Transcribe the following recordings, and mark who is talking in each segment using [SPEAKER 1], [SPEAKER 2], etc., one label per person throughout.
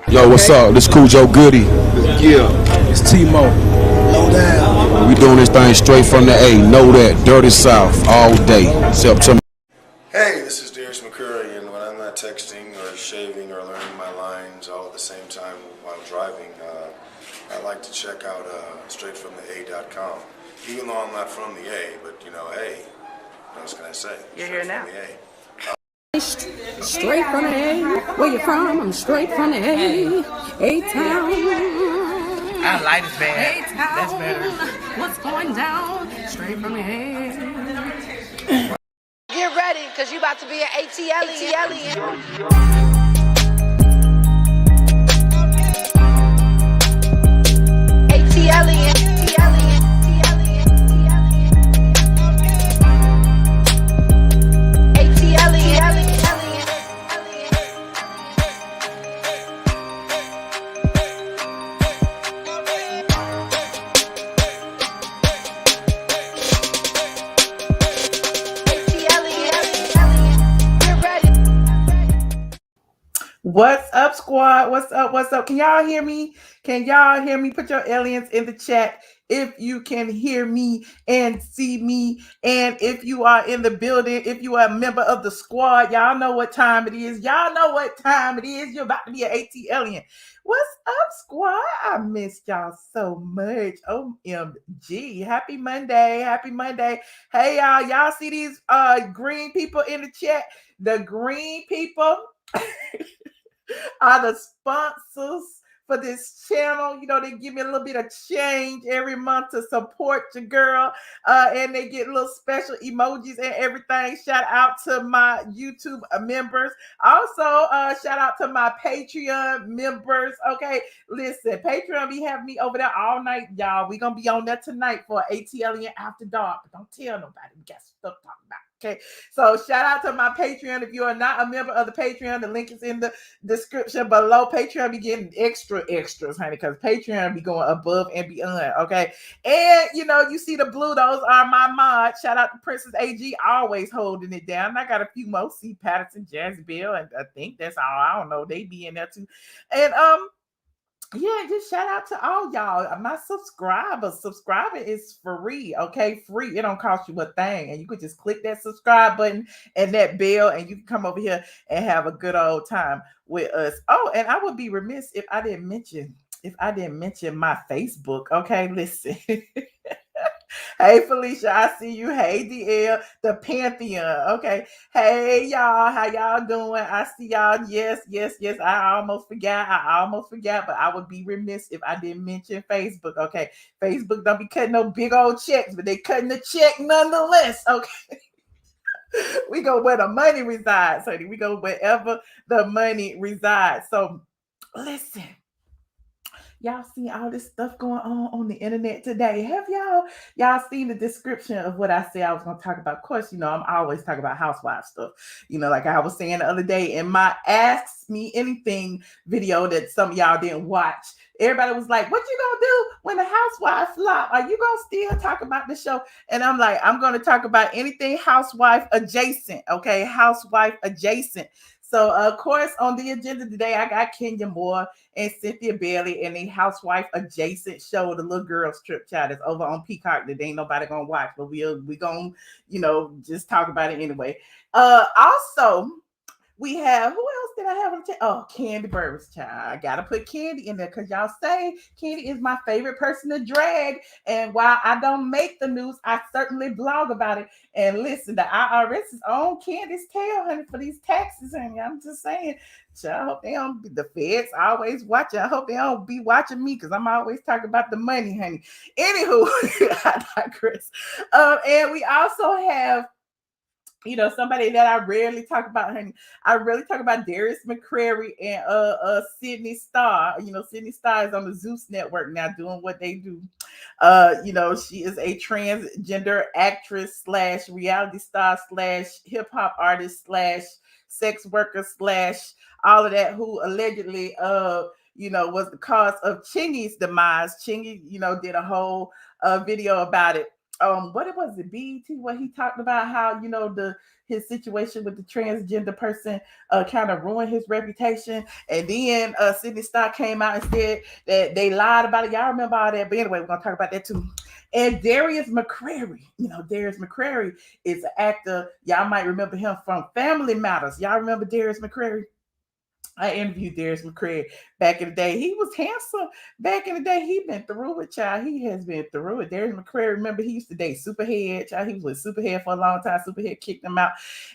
[SPEAKER 1] Yo, what's up? This Cool Joe Goody.
[SPEAKER 2] Yeah, it's T-Mo. Low down.
[SPEAKER 1] We doing this thing straight from the A. Know that. Dirty South all day. September.
[SPEAKER 3] Hey, this is Darius McCrary, and when I'm not texting or shaving or learning my lines all at the same time while driving, I like to check out straightfromtheA.com. Even though I'm not from the A, but you know, hey, what else can I say?
[SPEAKER 4] You're here now.
[SPEAKER 5] Straight from the A. Where you from? I'm straight from the A. A-Town.
[SPEAKER 4] I like this band.
[SPEAKER 5] A-Town.
[SPEAKER 4] That's better.
[SPEAKER 5] What's going down? Straight from the A.
[SPEAKER 6] Get ready, because you about to be an ATLien. ATLien.
[SPEAKER 4] What's up, squad? What's up? What's up? Can y'all hear me? Can y'all hear me? Put your aliens in the chat if you can hear me and see me. And if you are in the building, if you are a member of the squad, y'all know what time it is. Y'all know what time it is. You're about to be an ATLien. What's up, squad? I missed y'all so much. OMG. Happy Monday. Happy Monday. Hey, y'all. Y'all see these green people in the chat? The green people are the sponsors for this channel. You know, they give me a little bit of change every month to support your girl, and they get little special emojis and everything. Shout out to my YouTube members. Also, shout out to my Patreon members. Okay, listen, Patreon be having me over there all night, y'all. We gonna be on there tonight for ATLien After Dark. But don't tell nobody. We got stuff to talk about. Okay, so shout out to my Patreon. If you are not a member of the Patreon, the link is in the description below. Patreon be getting extras, honey, because Patreon be going above and beyond. Okay, and you know, you see the blue, those are my mods. Shout out to Princess AG, always holding it down. I got a few more. See Patterson, Jazzy and I think that's all. I don't know. They be in there too, and yeah, just shout out to all y'all. My subscribers. Subscribing is free, okay? Free. It don't cost you a thing. And you could just click that subscribe button and that bell, and you can come over here and have a good old time with us. Oh, and I would be remiss if I didn't mention my Facebook. Okay, listen. Hey, Felicia, I see you. Hey, DL, the Pantheon. Okay. Hey, y'all. How y'all doing? I see y'all. Yes. I almost forgot, but I would be remiss if I didn't mention Facebook. Okay. Facebook don't be cutting no big old checks, but they cutting the check nonetheless. Okay. We go where the money resides, honey. We go wherever the money resides. So, listen. Y'all seen all this stuff going on the internet today? Have y'all seen the description of what I said I was going to talk about? Of course, you know, I'm always talking about housewife stuff. You know, like I was saying the other day in my Ask Me Anything video that some of y'all didn't watch. Everybody was like, what you gonna do when the housewife flop? Are you gonna still talk about the show? And I'm like, I'm going to talk about anything housewife adjacent. Okay, housewife adjacent. So, of course, on the agenda today, I got Kenya Moore and Cynthia Bailey and a housewife adjacent show, the Little Girls Trip Child, that's over on Peacock that ain't nobody gonna watch, but we gonna, you know, just talk about it anyway. Also, we have, who else did I have on the chat? Oh, Kandi Burruss, child. I gotta put Kandi in there because y'all say Kandi is my favorite person to drag. And while I don't make the news, I certainly blog about it. And listen, the IRS is on Kandi's tail, honey, for these taxes, honey. I'm just saying, child, I hope they don't be, the feds always watching. I hope they don't be watching me because I'm always talking about the money, honey. Anywho, I digress. And we also have, you know, somebody that I rarely talk about, honey. I really talk about Darius McCrary and Sydney Starr. You know, Sydney Starr is on the Zeus Network now doing what they do. You know, she is a transgender actress / reality star / hip hop artist / sex worker / all of that, who allegedly you know, was the cause of Chingy's demise. Chingy, you know, did a whole video about it. what it was, the BET, where he talked about how, you know, his situation with the transgender person kind of ruined his reputation. And then Sydney Starr came out and said that they lied about it. Y'all remember all that? But anyway, we're gonna talk about that too. And Darius McCrary, you know, Darius McCrary is an actor. Y'all might remember him from Family Matters. Y'all remember Darius McCrary? I interviewed Darius McCrary back in the day. He was handsome back in the day. He been through it, child. He has been through it. Darius McCrary, remember, he used to date Superhead, child. He was with Superhead for a long time. Superhead kicked him out.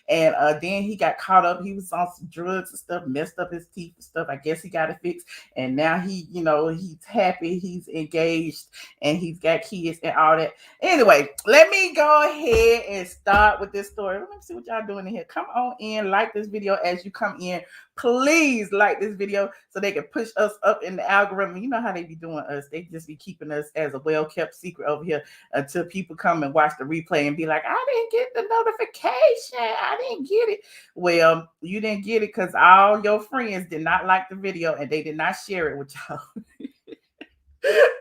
[SPEAKER 4] And then he got caught up. He was on some drugs and stuff, messed up his teeth and stuff. I guess he got it fixed. And now he, you know, he's happy. He's engaged and he's got kids and all that. Anyway, let me go ahead and start with this story. Let me see what y'all doing in here. Come on in, like this video as you come in. Please like this video so they can push us up in the algorithm. You know how they be doing us. They just be keeping us as a well-kept secret over here until people come and watch the replay and be like, I didn't get the notification. I didn't get it. Well, you didn't get it because all your friends did not like the video and they did not share it with y'all.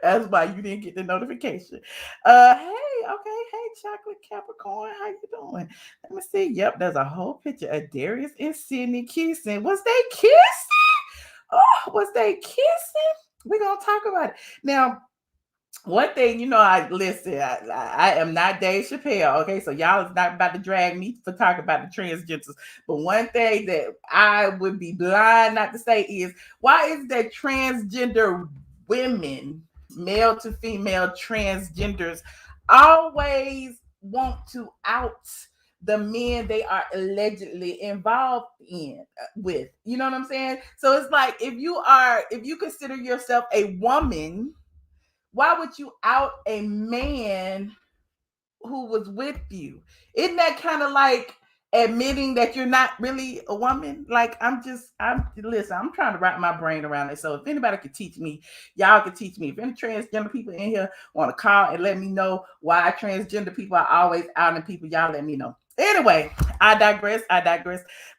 [SPEAKER 4] That's why you didn't get the notification. Hey, okay. Hey, Chocolate Capricorn, how you doing? Let me see. Yep, there's a whole picture of Darius and Sydney kissing. Was they kissing? Oh, was they kissing? We're gonna talk about it. Now, one thing, you know, I am not Dave Chappelle, okay? So y'all is not about to drag me for talking about the transgenders. But one thing that I would be blind not to say is, why is that transgender women, male to female transgenders, always want to out the men they are allegedly involved in with? You know what I'm saying? So it's like, if you consider yourself a woman, why would you out a man who was with you? Isn't that kind of like admitting that you're not really a woman? Like, listen, I'm trying to wrap my brain around it. So if anybody could teach me, y'all could teach me. If any transgender people in here want to call and let me know why transgender people are always outing people, y'all let me know. Anyway, I digress.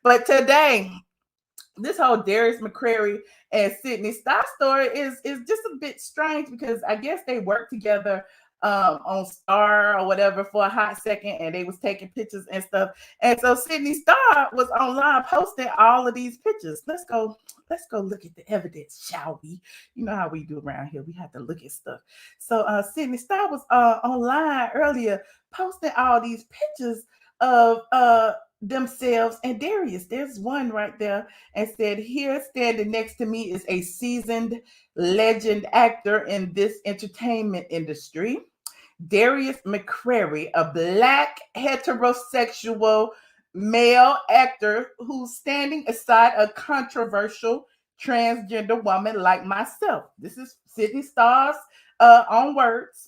[SPEAKER 4] But today, this whole Darius McCrary and Sidney Starr story is just a bit strange because I guess they worked together on Star or whatever for a hot second, and they was taking pictures and stuff. And so Sydney Starr was online posting all of these pictures. Let's go look at the evidence, shall we? You know how we do around here. We have to look at stuff. So Sydney Starr was online earlier posting all these pictures of themselves and Darius. There's one right there, and said, here standing next to me is a seasoned legend actor in this entertainment industry, Darius McCrary, a black heterosexual male actor who's standing aside a controversial transgender woman like myself. This is Sydney Starr's own words.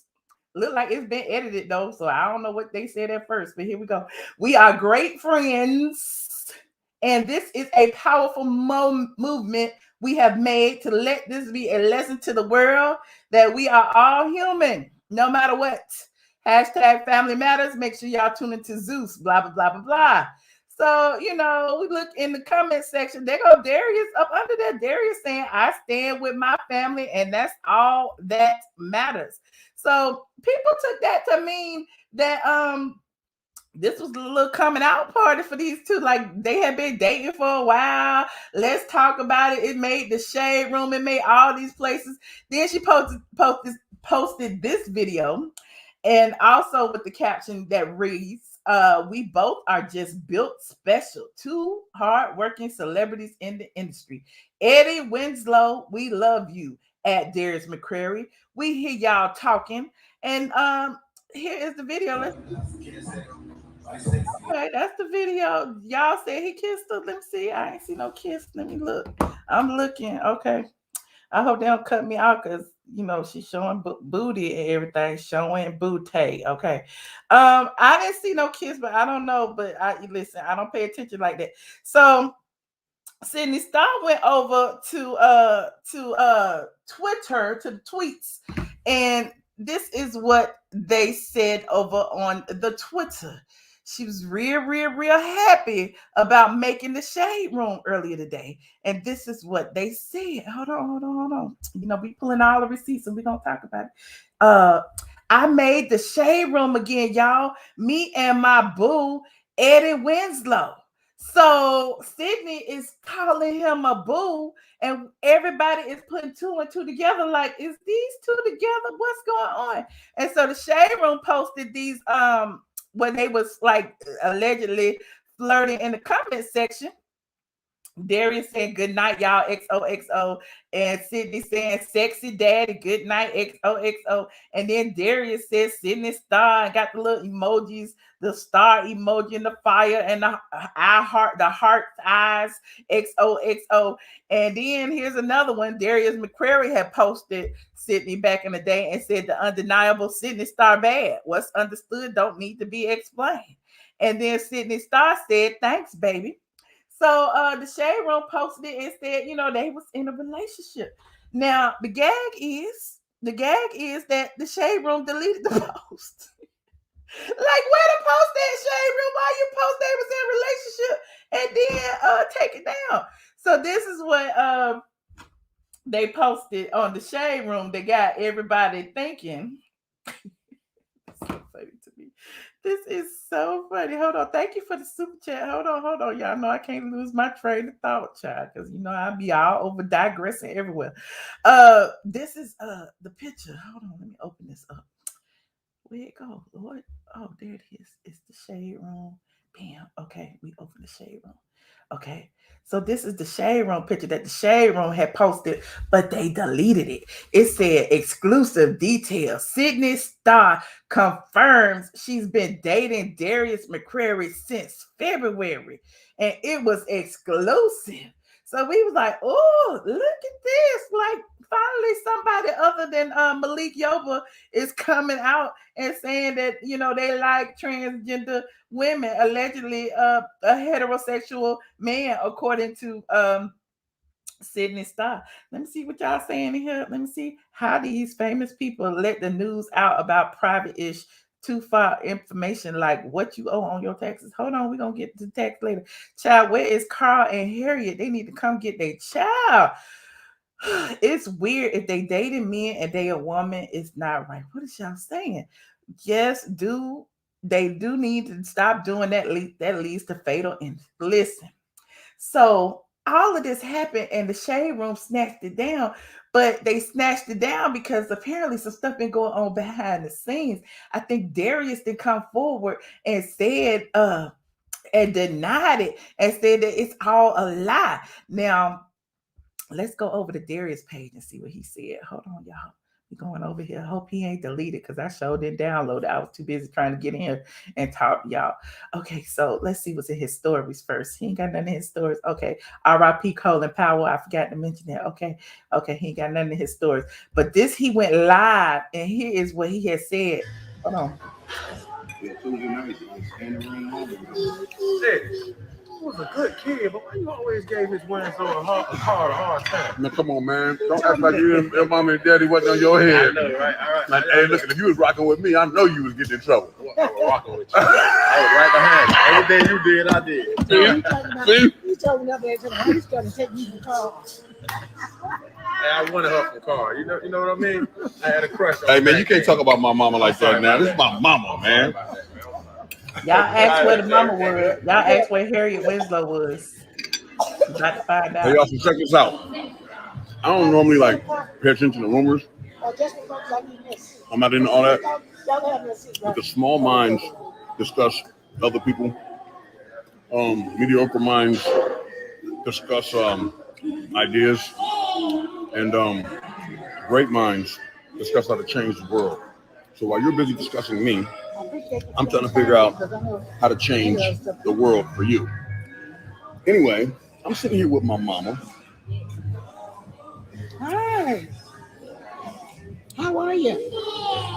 [SPEAKER 4] Look like it's been edited though, so I don't know what they said at first, but here we go. We are great friends, and this is a powerful movement we have made to let this be a lesson to the world that we are all human, no matter what. Hashtag Family Matters. Make sure y'all tune into Zeus, blah, blah, blah, blah, blah. So, you know, we look in the comment section. There go Darius up under there. Darius saying, I stand with my family, and that's all that matters. So people took that to mean that this was a little coming out party for these two. Like, they had been dating for a while. Let's talk about it. It made the Shade Room. It made all these places. Then she posted this video, and also with the caption that reads, we both are just built special. Two hardworking celebrities in the industry. Eddie Winslow, we love you. At Darius McCrary. We hear y'all talking. And here is the video. Okay, that's the video. Y'all said he kissed her. Let me see. I ain't see no kiss. Let me look. I'm looking. Okay. I hope they don't cut me out because, you know, she's showing booty and everything. Showing booty. Okay. I didn't see no kiss, but I don't know. But listen, I don't pay attention like that. So Sydney Starr went over to Twitter, to the tweets, and this is what they said over on the Twitter. She was real happy about making the Shade Room earlier today, and this is what they said. Hold on. You know, we pulling all the receipts, and we're gonna talk about it. I made the shade room again, y'all. Me and my boo, Eddie Winslow. So Sydney is calling him a boo, and everybody is putting 2 and 2 together. Like, is these two together? What's going on? And so the shade room posted these when they was like allegedly flirting in the comment section. Darius saying good night, y'all, XOXO, and Sydney saying sexy daddy, good night, XOXO. And then Darius says Sydney Starr and got the little emojis, the star emoji and the fire and the heart eyes, XOXO. And then here's another one. Darius McCrary had posted Sydney back in the day and said the undeniable Sydney Starr bad. What's understood don't need to be explained. And then Sydney Starr said, thanks, baby. So the shade room posted it and said, you know, they was in a relationship. Now the gag is that the shade room deleted the post. Like, where to post that, shade room? Why you post they was in a relationship and then take it down? So this is what they posted on the shade room. They got everybody thinking. So funny to me. This is so funny. Hold on. Thank you for the super chat. Hold on. Y'all know I can't lose my train of thought, child, because you know I'll be all over digressing everywhere. This is the picture. Hold on, let me open this up. Where it go? Lord? Oh, there it is. It's the shade room. Bam. Okay, we open the shade room. Okay. So this is the shade room picture that the shade room had posted, but they deleted it. It said exclusive details. Sydney Starr confirms she's been dating Darius McCrary since February, and it was exclusive. So we was like, oh, look at this. Like, finally somebody other than Malik Yoba is coming out and saying that, you know, they like transgender women, allegedly a heterosexual man, according to Sydney Starr. Let me see what y'all saying in here. Let me see how these famous people let the news out about private-ish too far information, like what you owe on your taxes. Hold on, we're gonna get to the tax later. Child, where is Carl and Harriet? They need to come get their child. It's weird if they dating men and they a woman. It's not right. What is y'all saying? Yes, they do need to stop doing that. That leads to fatal injury. Listen, so all of this happened and the shade room snatched it down, but they snatched it down because apparently some stuff been going on behind the scenes. I think Darius did come forward and said and denied it and said that it's all a lie. Now let's go over to Darius' page and see what he said. Hold on, y'all. We're going over here. I hope he ain't deleted because I sure didn't download it. I was too busy trying to get in here and talk to y'all. Okay, so let's see what's in his stories first. He ain't got nothing in his stories. Okay, R.I.P. Colin Powell. I forgot to mention that. Okay, he ain't got nothing in his stories. But this, he went live, and here is what he had said. Hold on.
[SPEAKER 7] He was a good kid, but why you always gave his women so a hard time?
[SPEAKER 8] Now, come on, man. Don't act like your mom and daddy wasn't on your head.
[SPEAKER 7] I know, right? All right.
[SPEAKER 8] Like, hey, listen, if you was rocking with me, I know you was getting in trouble.
[SPEAKER 7] I was rocking with you. I was right behind you. Everything you did, I did.
[SPEAKER 8] See?
[SPEAKER 9] You told me the other day, how you started taking me from cars.
[SPEAKER 7] I wanted her from car. You know what I mean? I had a crush on
[SPEAKER 8] Hey, man, you can't talk about my mama like that now. This is my mama, man.
[SPEAKER 4] Y'all asked where the mama was. Y'all asked where Harriet Winslow was. About to find out.
[SPEAKER 8] Hey, y'all, so check this out. I don't normally like pay attention to the rumors. I'm not into all that. But the small minds discuss other people. Mediocre minds discuss ideas. And great minds discuss how to change the world. So while you're busy discussing me, I'm trying to figure out how to change the world for you. Anyway, I'm sitting here with my mama.
[SPEAKER 9] Hi. How are you?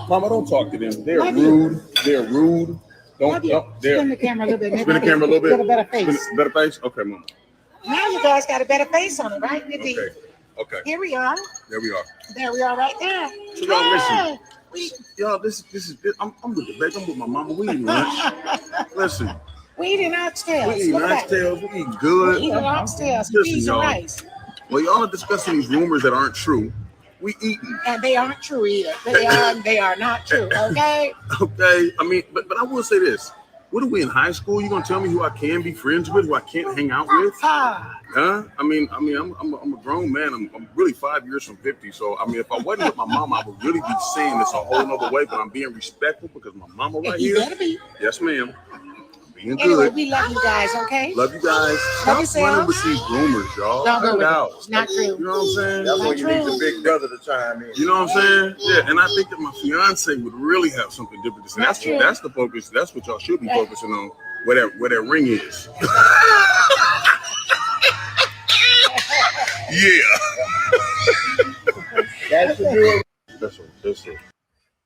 [SPEAKER 8] Mama, don't talk to them. They're rude. They're rude. Don't.
[SPEAKER 9] Spin the camera a little bit.
[SPEAKER 8] Spin the camera a little bit.
[SPEAKER 9] Get a better face.
[SPEAKER 8] Better face? Okay, Mama.
[SPEAKER 9] Now you guys got a better face on it, right?
[SPEAKER 8] Okay.
[SPEAKER 9] Here we are.
[SPEAKER 8] There we are.
[SPEAKER 9] There we are right there.
[SPEAKER 8] So y'all listen. Y'all, this is I'm with the baby. I'm with my mama. We eating lunch. Listen.
[SPEAKER 9] We eating oxtails.
[SPEAKER 8] We eating oxtails. We eating good.
[SPEAKER 9] We eating oxtails.
[SPEAKER 8] Listen,
[SPEAKER 9] Peas and
[SPEAKER 8] y'all.
[SPEAKER 9] rice.
[SPEAKER 8] Well, y'all are discussing these rumors that aren't true. We eating.
[SPEAKER 9] And they aren't true either. They are not true, okay?
[SPEAKER 8] Okay. I mean, but I will say this. What are we in high school? You gonna tell me who I can be friends with, who I can't hang out with? Huh? I mean, I'm a grown man. I'm really 5 years from 50. So I mean, if I wasn't with my mama, I would really be saying this a whole nother way. But I'm being respectful because my mama right here.
[SPEAKER 9] Better be.
[SPEAKER 8] Yes, ma'am. Being
[SPEAKER 9] Anyway,
[SPEAKER 8] good.
[SPEAKER 9] we love you guys, okay?
[SPEAKER 8] Love you guys. Stop running with these rumors, y'all.
[SPEAKER 9] Don't go
[SPEAKER 8] Cut it
[SPEAKER 9] with
[SPEAKER 8] out.
[SPEAKER 9] it. It's not true.
[SPEAKER 8] You know what I'm saying?
[SPEAKER 3] That's when you need the big brother to chime in.
[SPEAKER 8] You know what I'm saying? Yeah, and I think that my fiance would really have something different to say. That's the focus. That's what y'all should be focusing on. Where that ring is. Yeah.
[SPEAKER 3] That's the That's it.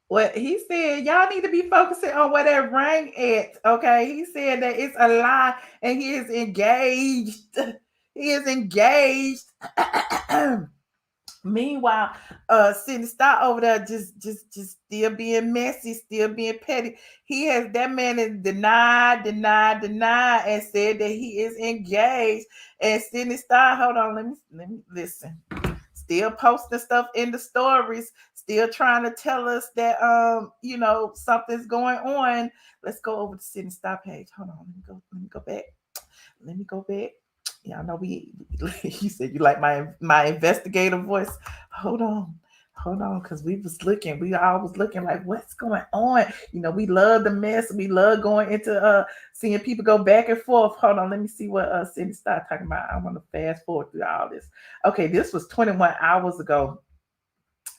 [SPEAKER 4] What he said, y'all need to be focusing on where that ring at. Okay, he said that it's a lie and he is engaged. He is engaged. Meanwhile, Sydney Starr over there just still being messy, still being petty. That man is denied, and said that he is engaged. And Sydney Starr, hold on, let me listen. Still posting stuff in the stories, still trying to tell us that something's going on. Let's go over to Sydney Starr page. Hold on, let me go back. Y'all know he said you like my investigative voice. Hold on, because we all was looking like what's going on. We love the mess. We love going into seeing people go back and forth. Hold on, let me see what Sydney Starr talking about. I want to fast forward through all this. Okay, this was 21 hours ago,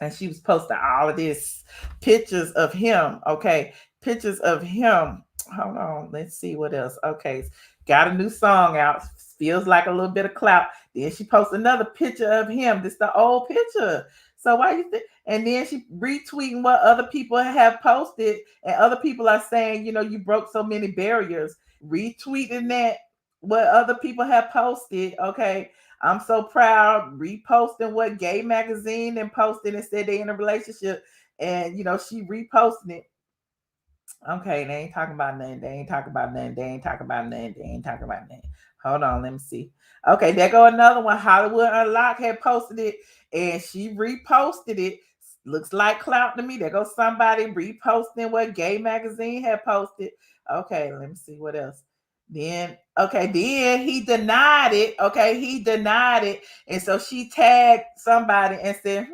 [SPEAKER 4] and she was posting all of this pictures of him. Okay, pictures of him. Hold on, let's see what else. Okay, got a new song out. Feels like a little bit of clout. Then she posts another picture of him. This is the old picture. So why you think? And then she retweeting what other people have posted, and other people are saying, you broke so many barriers. Retweeting that what other people have posted. Okay, I'm so proud. Reposting what Gay Magazine and posted and said they in a relationship, and she reposted it. Okay, they ain't talking about nothing. Hold on, let me see. Okay, there go another one. Hollywood Unlocked had posted it, and she reposted it. Looks like clout to me. There goes somebody reposting what Gay Magazine had posted. Okay, let me see what else. Then he denied it. Okay, he denied it, and so she tagged somebody and said,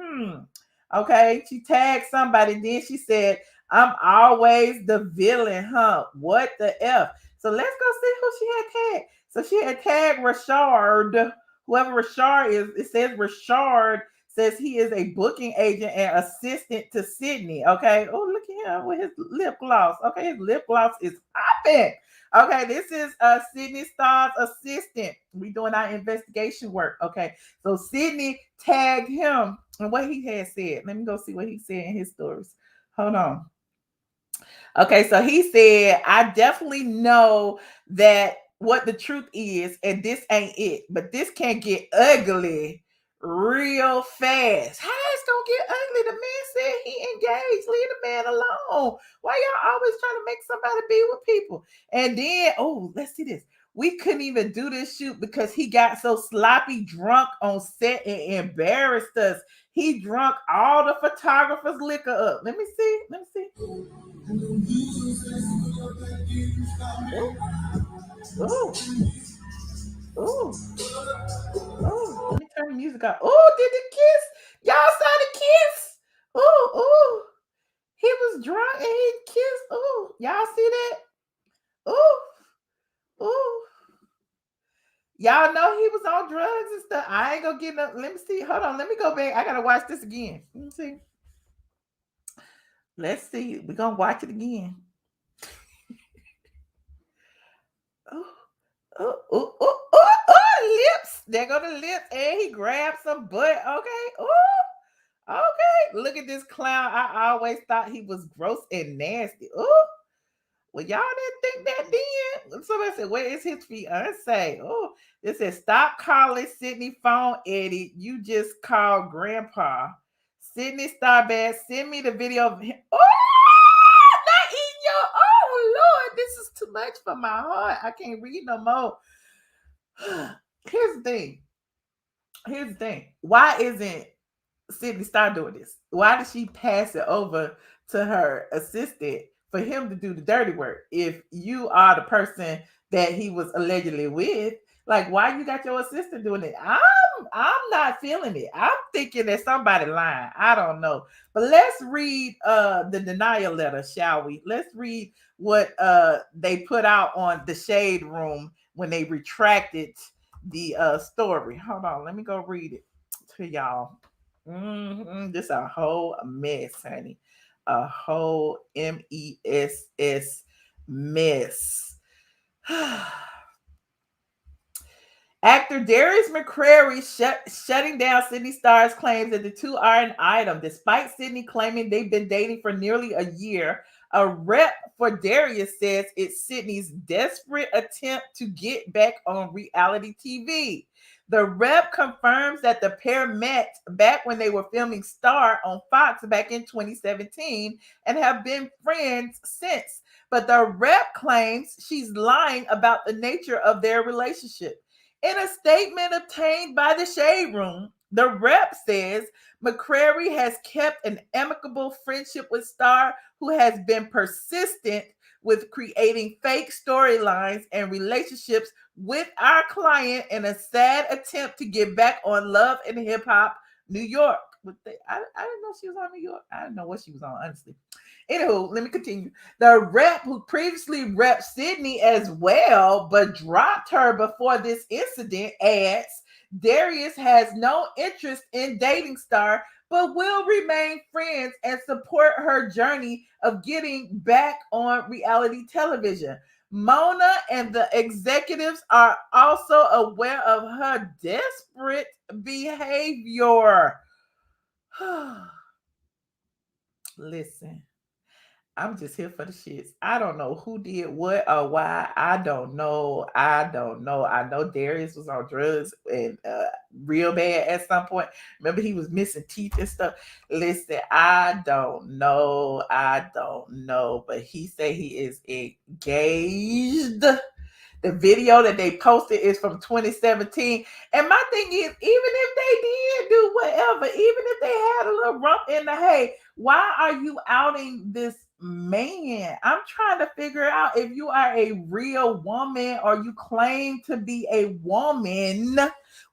[SPEAKER 4] Okay, she tagged somebody. Then she said, I'm always the villain, huh? What the F? So let's go see who she had tagged. So she had tagged Richard, whoever Richard is. It says Richard says he is a booking agent and assistant to Sydney. Okay. Oh, look at him with his lip gloss. Okay, his lip gloss is popping. Okay, this is Sydney Starr's assistant. We doing our investigation work. Okay, so Sydney tagged him and what he had said. Let me go see what he said in his stories. Hold on. Okay, so he said, I definitely know that what the truth is, and this ain't it, but this can get ugly real fast. How it's gonna get ugly? The man said he engaged. Leave the man alone. Why y'all always trying to make somebody be with people? And then, let's see this. We couldn't even do this shoot because he got so sloppy drunk on set and embarrassed us. He drunk all the photographers' liquor up. Let me see. Oh, let me turn the music off. Oh, did the kiss? Y'all saw the kiss? Oh, he was drunk and he kissed. Oh, y'all see that? Oh. Y'all know he was on drugs and stuff. I ain't gonna get no. Let me see. Hold on. Let me go back. I gotta watch this again. Let me see. Let's see. We're gonna watch it again. Lips. There go the lips. And he grabbed some butt. Okay. Okay. Look at this clown. I always thought he was gross and nasty. Well, y'all didn't think that then. Somebody said, where is his fiance? Oh, it says, stop calling Sydney phone Eddie. You just called grandpa. Sydney Starr bad. Send me the video of him. Oh, not eating your. Oh, Lord, this is too much for my heart. I can't read no more. Here's the thing. Why isn't Sydney Starr doing this? Why did she pass it over to her assistant for him to do the dirty work? If you are the person that he was allegedly with, like, why you got your assistant doing it? I'm not feeling it. I'm thinking that somebody lying. I don't know. But let's read the denial letter, shall we? Let's read what they put out on the Shade Room when they retracted the story. Hold on, let me go read it to y'all. Just a whole mess, honey. A whole mess. Actor Darius McCrary shutting down Sydney Starr's claims that the two are an item, despite Sydney claiming they've been dating for nearly a year. A rep for Darius says it's Sydney's desperate attempt to get back on reality TV. The rep confirms that the pair met back when they were filming Star on Fox back in 2017 and have been friends since. But the rep claims she's lying about the nature of their relationship. In a statement obtained by the Shade Room, the rep says McCrary has kept an amicable friendship with Starr, who has been persistent with creating fake storylines and relationships with our client in a sad attempt to get back on Love and Hip Hop New York. I didn't know she was on New York. I didn't know what she was on, honestly. Anywho, let me continue. The rep, who previously repped Sydney as well, but dropped her before this incident, adds Darius has no interest in dating Starr, but will remain friends and support her journey of getting back on reality television. Mona and the executives are also aware of her desperate behavior. Listen, I'm just here for the shits. I don't know who did what or why. I don't know. I know Darius was on drugs and real bad at some point. Remember, he was missing teeth and stuff. Listen, I don't know. But he said he is engaged. The video that they posted is from 2017. And my thing is, even if they did do whatever, even if they had a little rump in the hay, why are you outing this man? I'm trying to figure out if you are a real woman or you claim to be a woman.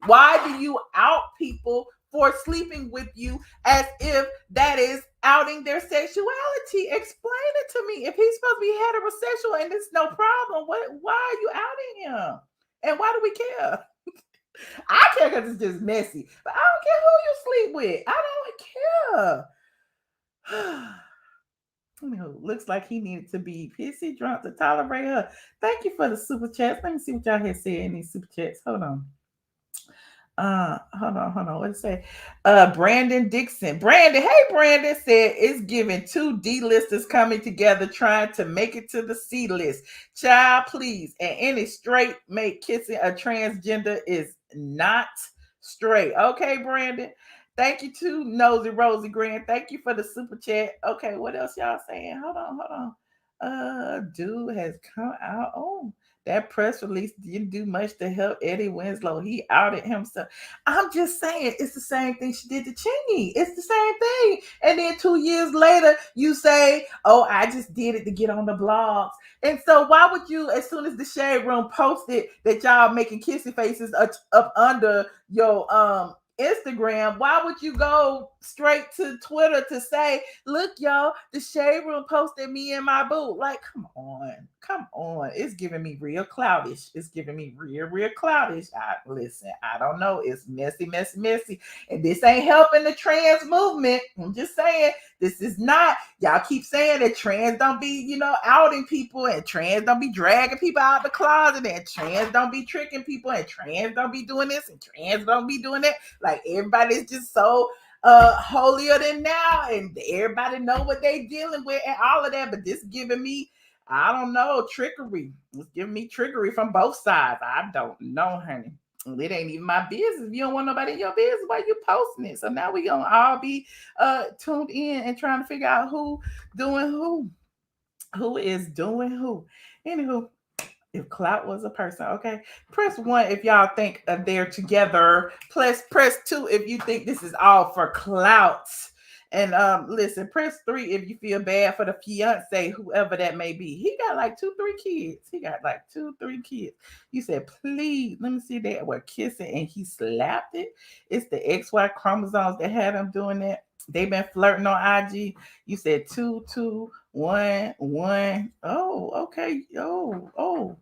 [SPEAKER 4] Why do you out people for sleeping with you as if that is outing their sexuality? Explain it to me. If he's supposed to be heterosexual and it's no problem, why are you outing him? And why do we care? I care because it's just messy, but I don't care who you sleep with. I don't care. Looks like he needed to be pissy drunk to tolerate her. Thank you for the super chats. Let me see what y'all had said in these super chats. Hold on. What did it say? Brandon Dixon. Brandon said it's giving two D-listers coming together trying to make it to the C list. Child, please. And any straight mate kissing a transgender is not straight. Okay, Brandon. Thank you to Nosy Rosie Grant. Thank you for the super chat. Okay, what else y'all saying? Hold on. Dude has come out. Oh, that press release didn't do much to help Eddie Winslow. He outed himself. I'm just saying, it's the same thing she did to Chingy. It's the same thing. And then 2 years later, you say, oh, I just did it to get on the blogs. And so why would you, as soon as the Shade Room posted that y'all making kissy faces up under your Instagram, why would you go straight to Twitter to say, look, y'all, the Shade Room posted me and my boo? Like, come on. It's giving me real cloudish. It's giving me real cloudish. Listen, I don't know. It's messy. And this ain't helping the trans movement. I'm just saying, this is not. Y'all keep saying that trans don't be, outing people, and trans don't be dragging people out the closet, and trans don't be tricking people, and trans don't be doing this, and trans don't be doing that. Like, everybody's just so holier than now, and everybody know what they dealing with and all of that. But this giving me, I don't know, trickery. It's giving me trickery from both sides. I don't know, honey. It ain't even my business. If you don't want nobody in your business, why you posting it? So now we gonna all be tuned in and trying to figure out who doing who is doing who. Anywho, If clout was a person, okay. Press 1 if y'all think they're together. Press 2 if you think this is all for clout. And listen, press 3 if you feel bad for the fiance, whoever that may be. He got like 2-3 kids. He got like 2-3 kids. You said, please, let me see that. We're kissing and he slapped it. It's the XY chromosomes that had him doing that. They've been flirting on IG. You said 2, 2, 1, 1. Oh, okay. Oh.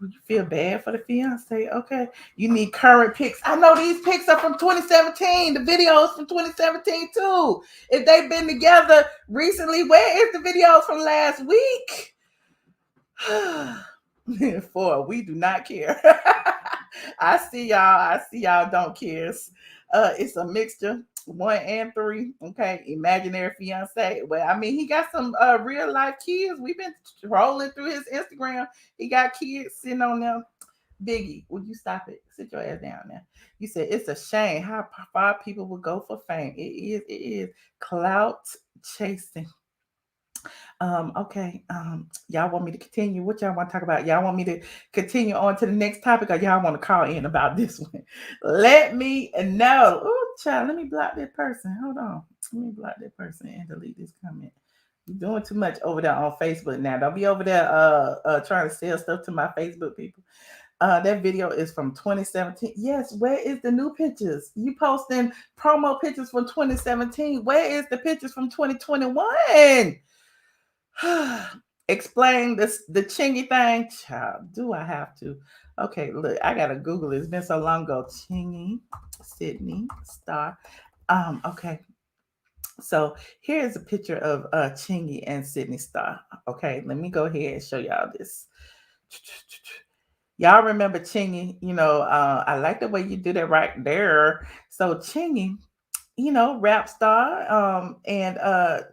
[SPEAKER 4] You feel bad for the fiance. Okay. You need current pics. I know these pics are from 2017. The videos from 2017 too. If they've been together recently, where is the videos from last week? 4. We do not care. I see y'all don't care. It's a mixture. 1 and 3. Okay. Imaginary fiance. Well, I mean, he got some real life kids. We've been rolling through his Instagram. He got kids sitting on them. Biggie, would you stop it? Sit your ass down there. You said it's a shame how far people will go for fame. It is clout chasing. Okay. Y'all want me to continue? What y'all want to talk about? Y'all want me to continue on to the next topic, or y'all want to call in about this one? Let me know. Oh, child, let me block that person. Hold on. Let me block that person and delete this comment. You're doing too much over there on Facebook now. Don't be over there trying to sell stuff to my Facebook people. That video is from 2017. Yes, where is the new pictures? You posting promo pictures from 2017. Where is the pictures from 2021? Explain this, the chingy thing. Child, do I have to? Okay, look, I gotta Google it. It's been so long ago. Chingy, Sydney Starr. Okay. So here's a picture of Chingy and Sydney Starr. Okay, let me go ahead and show y'all this. Y'all remember Chingy? You know, I like the way you do that right there. So Chingy, you know, rap star, and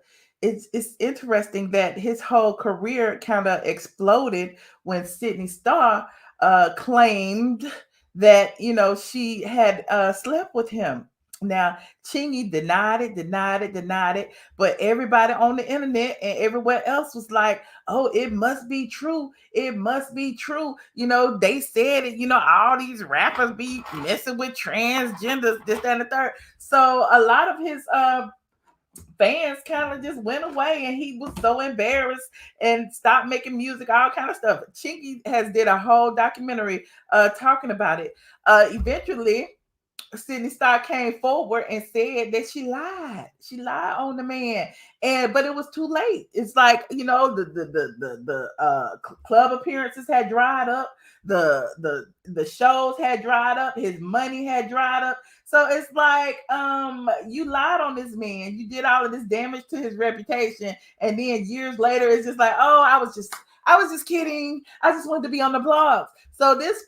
[SPEAKER 4] it's interesting that his whole career kind of exploded when Sydney Starr claimed that, you know, she had slept with him. Now, Chingy denied it, but everybody on the internet and everywhere else was like, oh, it must be true. It must be true. You know, they said it, you know, all these rappers be messing with transgenders, this, that, and the third. So a lot of his fans kind of just went away, and he was so embarrassed and stopped making music, all kind of stuff. Chingy has did a whole documentary talking about it. Eventually, Sydney Starr came forward and said that she lied. She lied on the man, but it was too late. It's like, you know, the club appearances had dried up, the shows had dried up, his money had dried up. So it's like, you lied on this man. You did all of this damage to his reputation, and then years later, it's just like, oh, I was just kidding. I just wanted to be on the blogs. So this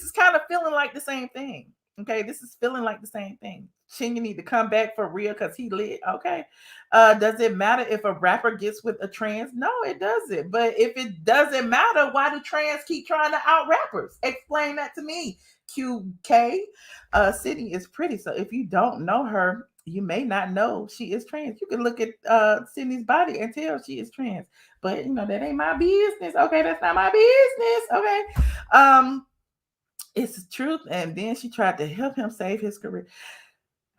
[SPEAKER 4] is kind of feeling like the same thing. Okay, this is feeling like the same thing. Chingy need to come back for real because he lit. Okay. Does it matter if a rapper gets with a trans? No, it doesn't. But if it doesn't matter, why do trans keep trying to out rappers? Explain that to me. QK. Sydney is pretty. So if you don't know her, you may not know she is trans. You can look at Sydney's body and tell she is trans. But you know, that ain't my business. Okay, that's not my business. Okay. It's the truth. And then she tried to help him save his career.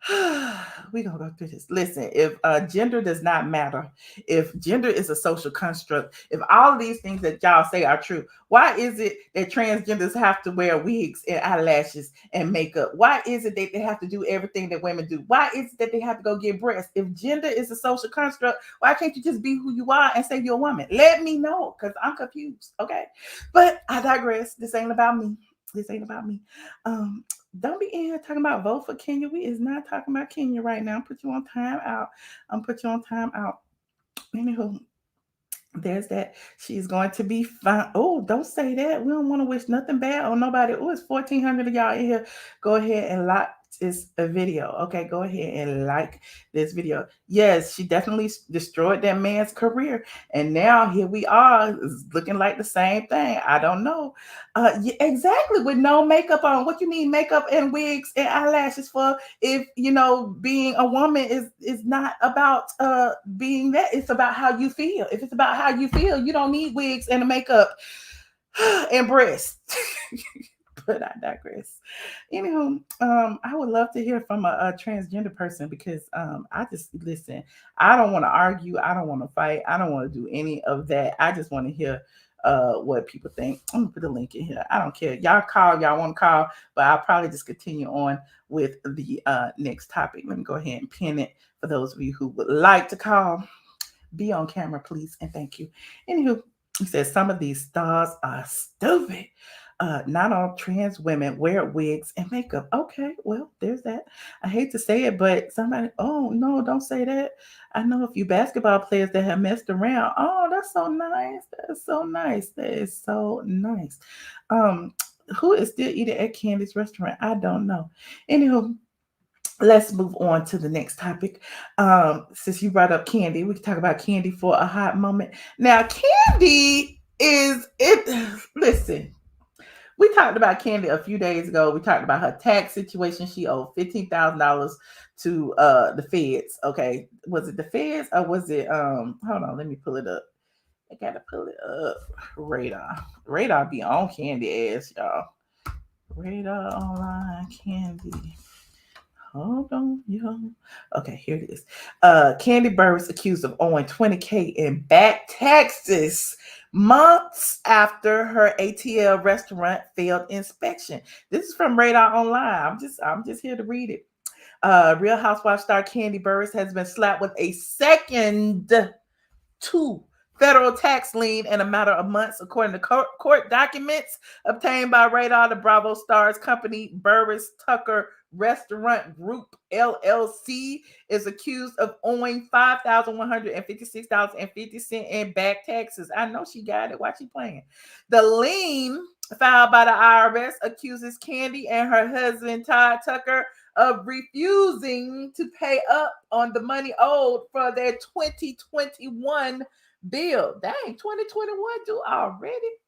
[SPEAKER 4] We're going to go through this. Listen, if gender does not matter, if gender is a social construct, if all of these things that y'all say are true, why is it that transgenders have to wear wigs and eyelashes and makeup? Why is it that they have to do everything that women do? Why is it that they have to go get breasts? If gender is a social construct, why can't you just be who you are and say you're a woman? Let me know, because I'm confused. Okay. But I digress. This ain't about me. This ain't about me. Don't be in here talking about vote for Kenya. We is not talking about Kenya right now. Put you on time out. Anywho, there's that. She's going to be fine. Oh, don't say that. We don't want to wish nothing bad on nobody. Oh, it's 1,400 of y'all in here. Go ahead and like this video. Okay, go ahead and like this video. Yes, she definitely destroyed that man's career, and now here we are, it's looking like the same thing. I don't know. Yeah, exactly, with no makeup on. What you need makeup and wigs and eyelashes for? If you know, being a woman is not about being that. It's about how you feel. If it's about how you feel, you don't need wigs and makeup. and breast. But I digress. Anywho, I would love to hear from a transgender person because I just listen. I don't want to argue. I don't want to fight. I don't want to do any of that. I just want to hear what people think. I'm gonna put a link in here. I don't care. Y'all call. Y'all want to call, but I'll probably just continue on with the next topic. Let me go ahead and pin it for those of you who would like to call. Be on camera, please, and thank you. Anywho, he says some of these stars are stupid. Not all trans women wear wigs and makeup. Okay, well, there's that. I hate to say it, but somebody, oh no, don't say that. I know a few basketball players that have messed around. Oh, that's so nice. That's so nice. That is so nice. Who is still eating at Kandi's restaurant? I don't know. Anywho, let's move on to the next topic. Since you brought up Kandi, we can talk about Kandi for a hot moment. Now, Kandi is it. Listen. We talked about Kandi a few days ago. We talked about her tax situation. She owed $15,000 to the feds. Okay. Was it the feds or was it hold on, let me pull it up. I gotta pull it up. Radar be on Kandi ass, y'all. Radar online Kandi. Hold on, yo. Okay, here it is. Kandi Burruss accused of owing $20,000 in back taxes months after her ATL restaurant failed inspection. This is from Radar Online. I'm just here to read it. Real Housewives star Kandi Burruss has been slapped with a second 2 federal tax lien in a matter of months, according to court documents obtained by Radar. The Bravo Stars company Burruss Tucker Restaurant Group LLC is accused of owing $5,156.50 in back taxes. I know she got it. Why she playing? The lien filed by the IRS accuses Kandi and her husband Todd Tucker of refusing to pay up on the money owed for their 2021 bill. Dang, 2021 due already.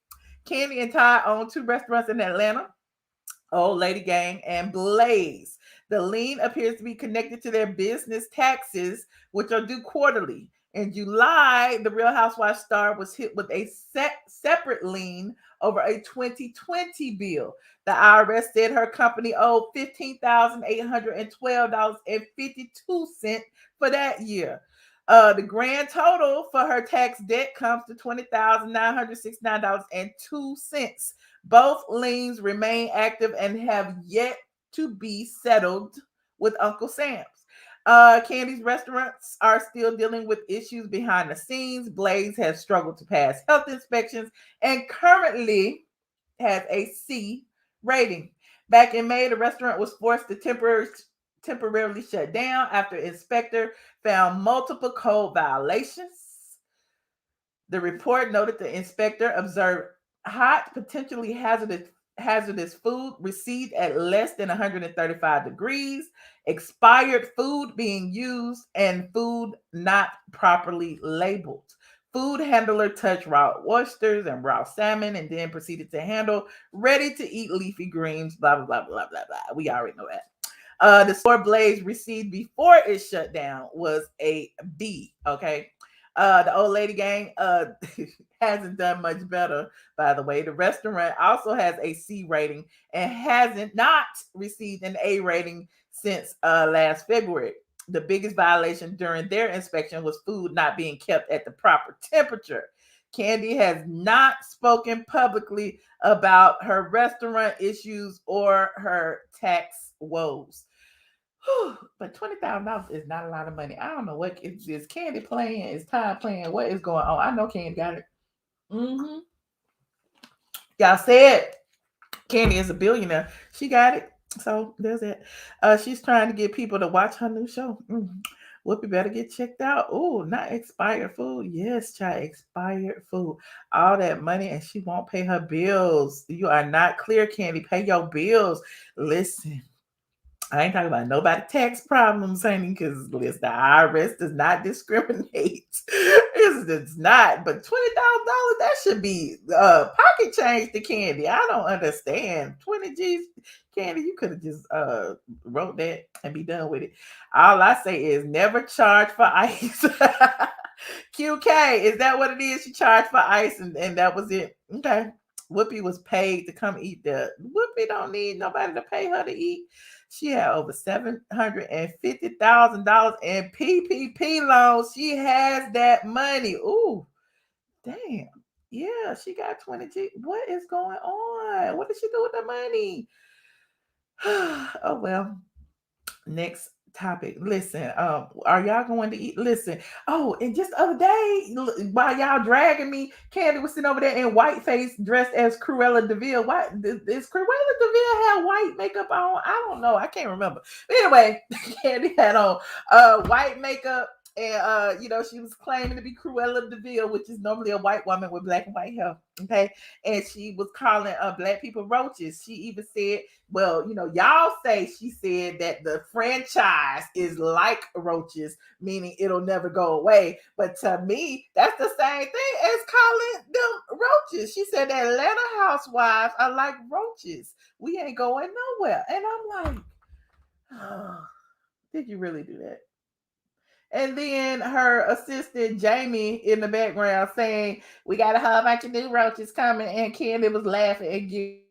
[SPEAKER 4] Kandi and Todd own 2 restaurants in Atlanta, Old Lady Gang and Blaze. The lien appears to be connected to their business taxes, which are due quarterly. In July, the Real Housewives star was hit with a separate lien over a 2020 bill. The IRS said her company owed $15,812.52 for that year. The grand total for her tax debt comes to $20,969.02. Both liens remain active and have yet to be settled with Uncle Sam's. Kandi's restaurants are still dealing with issues behind the scenes. Blaze has struggled to pass health inspections and currently has a C rating. Back in May, the restaurant was forced to temporarily shut down after an inspector found multiple code violations. The report noted the inspector observed hot, potentially hazardous food received at less than 135 degrees, expired food being used, and food not properly labeled. Food handler touched raw oysters and raw salmon and then proceeded to handle ready-to-eat leafy greens, blah, blah, blah, blah, blah, blah. We already know that. The score Blaze received before it shut down was a B, okay? The Old Lady Gang hasn't done much better, by the way. The restaurant also has a C rating and hasn't not received an A rating since last February. The biggest violation during their inspection was food not being kept at the proper temperature. Kandi has not spoken publicly about her restaurant issues or her tax woes. But $20,000 is not a lot of money. I don't know what is Kandi playing, is Todd playing, what is going on? I know Kandi got it. Y'all said Kandi is a billionaire. She got it. So there's it. She's trying to get people to watch her new show. Whoopi better get checked out. Oh, not expired food. Yes, child, expired food. All that money and she won't pay her bills. You are not clear, Kandi. Pay your bills. Listen. I ain't talking about nobody tax problems, honey, because the IRS does not discriminate. It's not, but $20,000, that should be pocket change to Kandi. I don't understand. 20 G's, Kandi, you could have just wrote that and be done with it. All I say is never charge for ice. QK, is that what it is? She charged for ice and that was it. Okay. Whoopi was paid to come eat there. Whoopi don't need nobody to pay her to eat. She had over $750,000 in PPP loans. She has that money. Ooh, damn. Yeah, she got 20G. What is going on? What did she do with the money? Oh, well. Next topic. Listen, are y'all going to eat? Listen. Oh, and just the other day, while y'all dragging me, Kandi was sitting over there in whiteface dressed as Cruella DeVille. Why is Cruella DeVille have white makeup on? I don't know. I can't remember. But anyway, Kandi had on white makeup. And she was claiming to be Cruella DeVille, which is normally a white woman with black and white hair. Okay. And she was calling black people roaches. She even said, well, y'all say she said that the franchise is like roaches, meaning it'll never go away. But to me, that's the same thing as calling them roaches. She said the Atlanta housewives are like roaches. We ain't going nowhere. And I'm like, oh, did you really do that? And then her assistant Jamie in the background saying, we got a whole bunch of new roaches coming. And Kandi was laughing and giggling.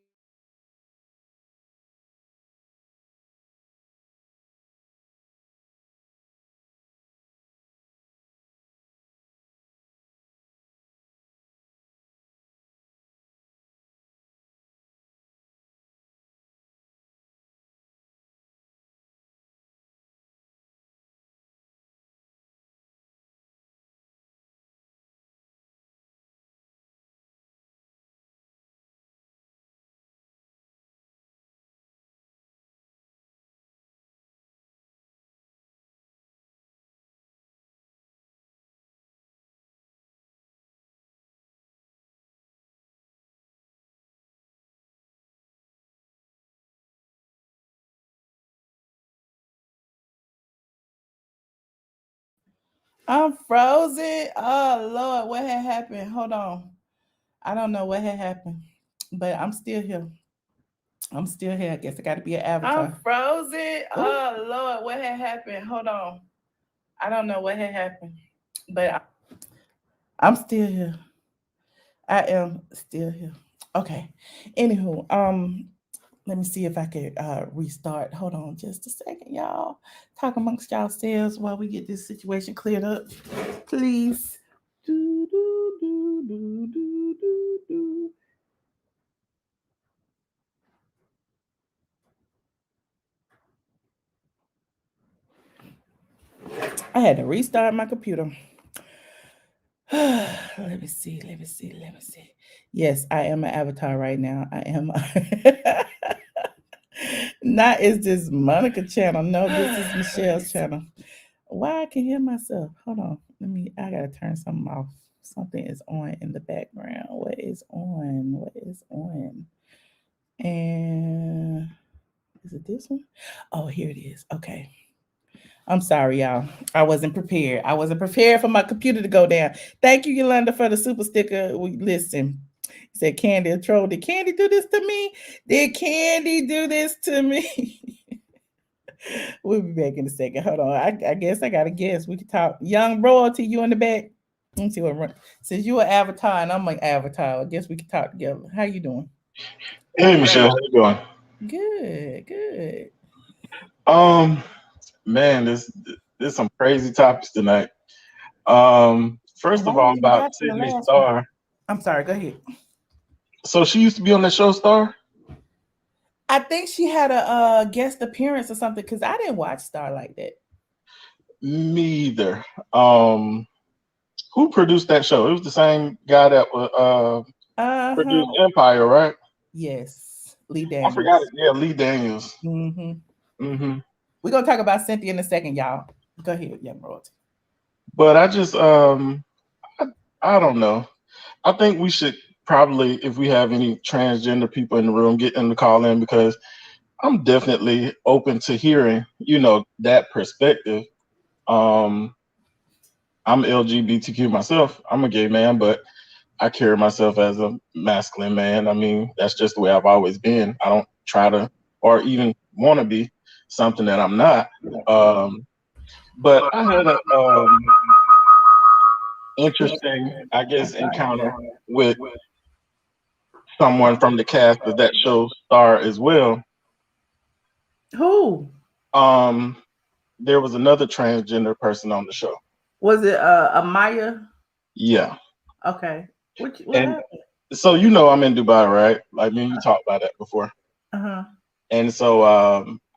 [SPEAKER 4] I'm frozen. Oh Lord, what had happened? Hold on. I don't know what had happened, but I'm still here. I'm still here. I guess I got to be an avatar. I'm frozen. Oh Lord, what had happened? Hold on. I don't know what had happened, but I'm still here. I am still here. Okay. Anywho, let me see if I could restart. Hold on just a second, y'all. Talk amongst yourselves while we get this situation cleared up. Please. Do, do, do, do, do, do, do. I had to restart my computer. Let me see. Yes, I am an avatar right now. I am. Not is this Monica channel. No, this is Michelle's channel. Why I can hear myself? Hold on. I gotta turn something off. Something is on in the background. What is on? And is it this one? Oh, here it is. Okay. I'm sorry, y'all. I wasn't prepared. I wasn't prepared for my computer to go down. Thank you, Yolanda, for the super sticker. Listen. He said, Kandi a troll. Did Kandi do this to me? Did Kandi do this to me? We'll be back in a second. Hold on. I guess I got to guess. We can talk. Young royalty, you in the back? Let me see what. Since you an avatar and I'm an avatar, I guess we can talk together. How you doing?
[SPEAKER 10] Hey, Michelle. How you doing?
[SPEAKER 4] Good.
[SPEAKER 10] Man, there's some crazy topics tonight. First of all, about Sydney Starr.
[SPEAKER 4] I'm sorry. Go ahead.
[SPEAKER 10] So she used to be on the show Starr?
[SPEAKER 4] I think she had a guest appearance or something because I didn't watch Starr like that.
[SPEAKER 10] Me either. Who produced that show? It was the same guy that produced Empire, right?
[SPEAKER 4] Yes, Lee Daniels.
[SPEAKER 10] I forgot it. Yeah, Lee Daniels.
[SPEAKER 4] Mm-hmm. We're gonna talk about Cynthia in a second, y'all. Go ahead, young royalty.
[SPEAKER 10] But I just I don't know. I think we should probably, if we have any transgender people in the room, get them to call in because I'm definitely open to hearing, that perspective. I'm LGBTQ myself. I'm a gay man, but I carry myself as a masculine man. I mean, that's just the way I've always been. I don't try to or even want to be something that I'm not. But I had a interesting, I guess, encounter with someone from the cast of that show star as well.
[SPEAKER 4] Who?
[SPEAKER 10] There was another transgender person on the show.
[SPEAKER 4] Was it Amaya?
[SPEAKER 10] Yeah.
[SPEAKER 4] Okay. What
[SPEAKER 10] And
[SPEAKER 4] happened?
[SPEAKER 10] so I'm in Dubai, right? Like me and you talked about that before.
[SPEAKER 4] Uh-huh.
[SPEAKER 10] And so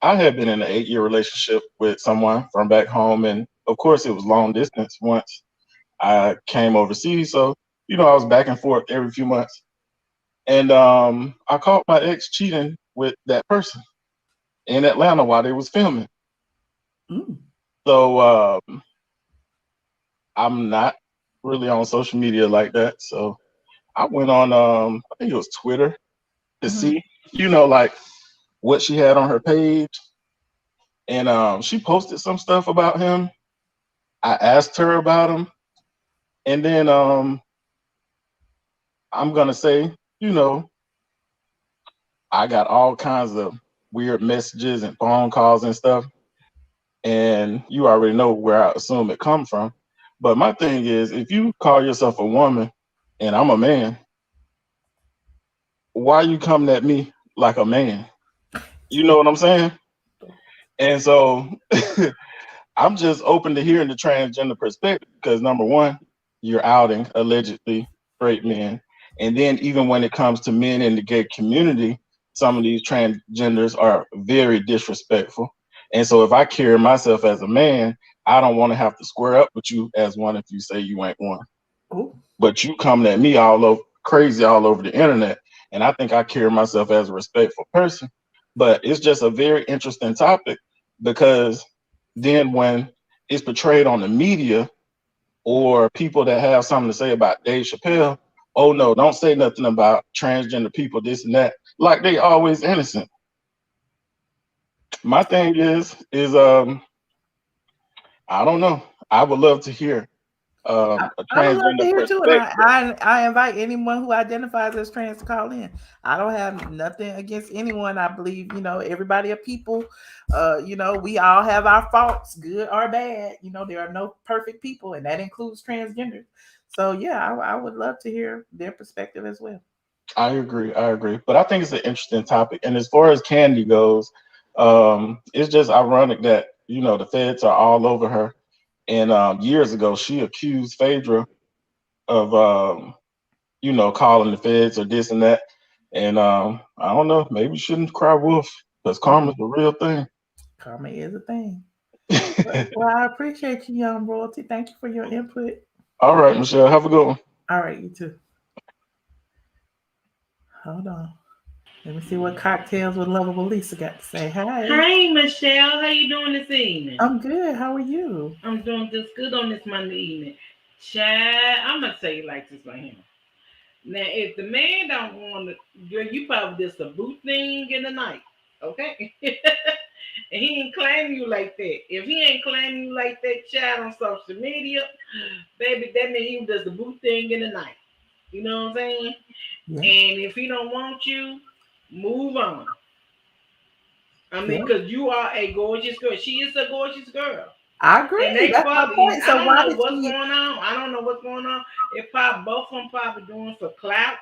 [SPEAKER 10] I had been in an 8-year relationship with someone from back home, and of course it was long distance once I came overseas. So I was back and forth every few months. And I caught my ex cheating with that person in Atlanta while they was filming.
[SPEAKER 4] Mm.
[SPEAKER 10] So I'm not really on social media like that. So I went on I think it was Twitter to see, like what she had on her page. And she posted some stuff about him. I asked her about him. And then I'm gonna say, I got all kinds of weird messages and phone calls and stuff. And you already know where I assume it come from. But my thing is, if you call yourself a woman and I'm a man, why you coming at me like a man? You know what I'm saying? And so I'm just open to hearing the transgender perspective because number one, you're outing allegedly straight men. And then even when it comes to men in the gay community, some of these transgenders are very disrespectful. And so if I carry myself as a man, I don't want to have to square up with you as one if you say you ain't one.
[SPEAKER 4] Ooh.
[SPEAKER 10] But you coming at me all over crazy all over the internet. And I think I carry myself as a respectful person. But it's just a very interesting topic because then when it's portrayed on the media or people that have something to say about Dave Chappelle, oh no, don't say nothing about transgender people, this and that, like they always innocent. My thing is I don't know. I would love to hear a
[SPEAKER 4] I would love to
[SPEAKER 10] transgender
[SPEAKER 4] hear too,
[SPEAKER 10] perspective.
[SPEAKER 4] and I invite anyone who identifies as trans to call in. I don't have nothing against anyone. I believe everybody are people. We all have our faults, good or bad. There are no perfect people, and that includes transgenders. So yeah, I would love to hear their perspective as well.
[SPEAKER 10] I agree. But I think it's an interesting topic. And as far as Kandi goes, it's just ironic that the feds are all over her. And years ago, she accused Phaedra of calling the feds or this and that. And I don't know, maybe you shouldn't cry wolf because karma's a real thing.
[SPEAKER 4] Karma is a thing. Well, I appreciate you, young royalty. Thank you for your input.
[SPEAKER 10] All right, Michelle, have a good one.
[SPEAKER 4] All right, you too. Hold on. Let me see what Cocktails with Lovable Lisa got to say. Hi.
[SPEAKER 11] Hey, Michelle. How you doing this evening?
[SPEAKER 4] I'm good. How are you?
[SPEAKER 11] I'm doing just good on this Monday evening. Chad, I'm going to tell you like this right here. Now, if the man don't want to, girl, you probably just a boot thing in the night, okay? And he ain't claiming you like that. If he ain't claiming you like that, Chad, on social media, baby, that means he was just a boot thing in the night. You know what I'm saying? Yeah. And if he don't want you, move on. I mean, because you are a gorgeous girl. She is a gorgeous girl.
[SPEAKER 4] I agree.
[SPEAKER 11] And
[SPEAKER 4] that's my point. So
[SPEAKER 11] I don't know what's going on. I don't know what's going on. It probably both of them probably doing for clout.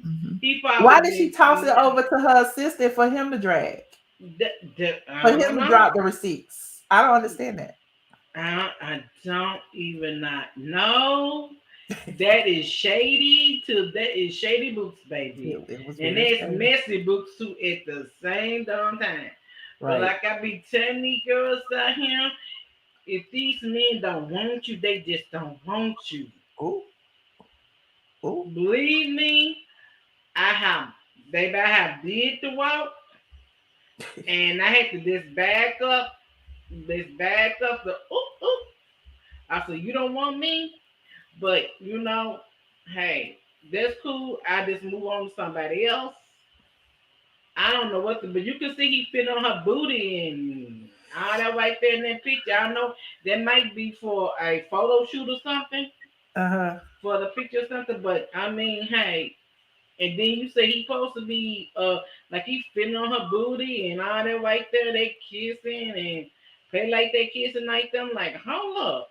[SPEAKER 4] Mm-hmm. Why did she toss it over to her assistant for him to drag? For him to drop the receipts. I don't understand that.
[SPEAKER 11] I don't even not know. That is shady books, baby. And it's messy books too at the same darn time. Right. But like I be telling these girls out here, if these men don't want you, they just don't want you.
[SPEAKER 4] Ooh.
[SPEAKER 11] Believe me, I have did the walk, and I had to just back up the I said, you don't want me? But hey, that's cool. I just move on to somebody else. I don't know but you can see he fit on her booty and all that right there in that picture. I know that might be for a photo shoot or something. For the picture or something. But I mean, hey, and then you say he supposed to be like he fitting on her booty and all that right there. They kissing and play like they kissing like them. Like, hold up.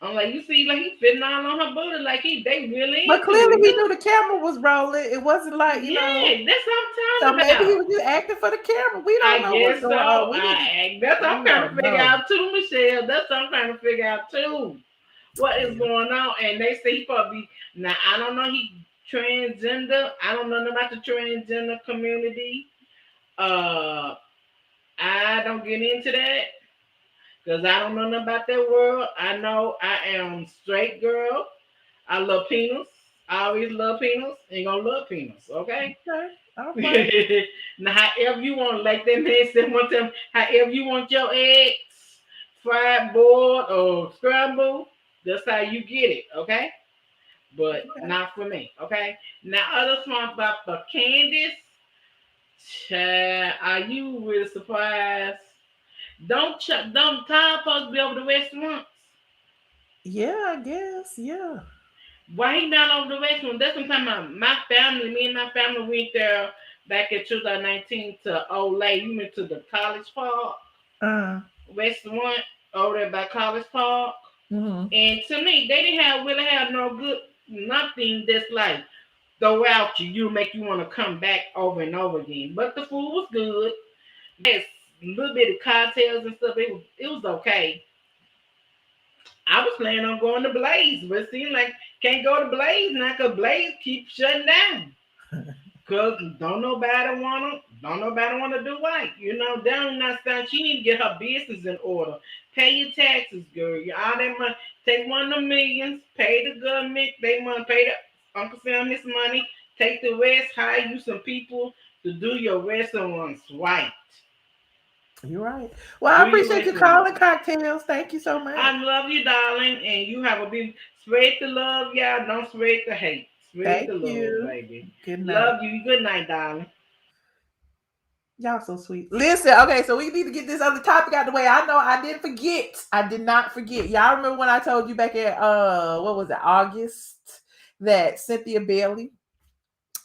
[SPEAKER 11] I'm like, you see, like he fitting all on her booty, like they really.
[SPEAKER 4] But clearly he knew the camera was rolling. It wasn't like
[SPEAKER 11] that's what I'm
[SPEAKER 4] So
[SPEAKER 11] talking about.
[SPEAKER 4] maybe he was just acting for the camera. We don't know what's going on.
[SPEAKER 11] That's what I'm trying to figure out too, Michelle. That's what I'm trying to figure out too. What is going on? And they say he probably now. I don't know. He transgender. I don't know about the transgender community. I don't get into that. Because I don't know nothing about that world. I know I am straight girl. I love penis. I always love penis. Ain't gonna love penis, okay?
[SPEAKER 4] Okay.
[SPEAKER 11] Now, however you want, like that man said one time, however you want your eggs, fried, boiled, or scrambled, that's how you get it, okay? But not for me, okay? Now, other song about for Candace, are you really surprised? Don't Todd supposed to be over the restaurants?
[SPEAKER 4] Yeah, I guess. Yeah.
[SPEAKER 11] Why he not over the restaurant? That's what I'm talking about. My family, me and my family went there back in 2019 to Olay. We went to the College Park restaurant over there by College Park.
[SPEAKER 4] Mm-hmm.
[SPEAKER 11] And to me, they didn't really have no good nothing that's like throw out you make you want to come back over and over again. But the food was good. Yes, a little bit of cocktails and stuff. It was okay. I was planning on going to Blaze, but it seemed like can't go to Blaze now because Blaze keeps shutting down. Cause don't nobody wanna do right. You know, down in that time, she need to get her business in order. Pay your taxes, girl. All that money. Take one of the millions, pay the government, they money, pay the Uncle Sam this money, take the rest, hire you some people to do your restaurants right.
[SPEAKER 4] You're right. Well, I appreciate you calling Cocktails. Thank you so much.
[SPEAKER 11] I love you, darling, and you have a big spread the love, y'all. Don't spread the hate. Spread the love, baby.
[SPEAKER 4] Good night.
[SPEAKER 11] Love you. Good night, darling.
[SPEAKER 4] Y'all so sweet. Listen, okay, so we need to get this other topic out of the way. I know I didn't forget. I did not forget. Y'all remember when I told you back in what was it, August, that Cynthia Bailey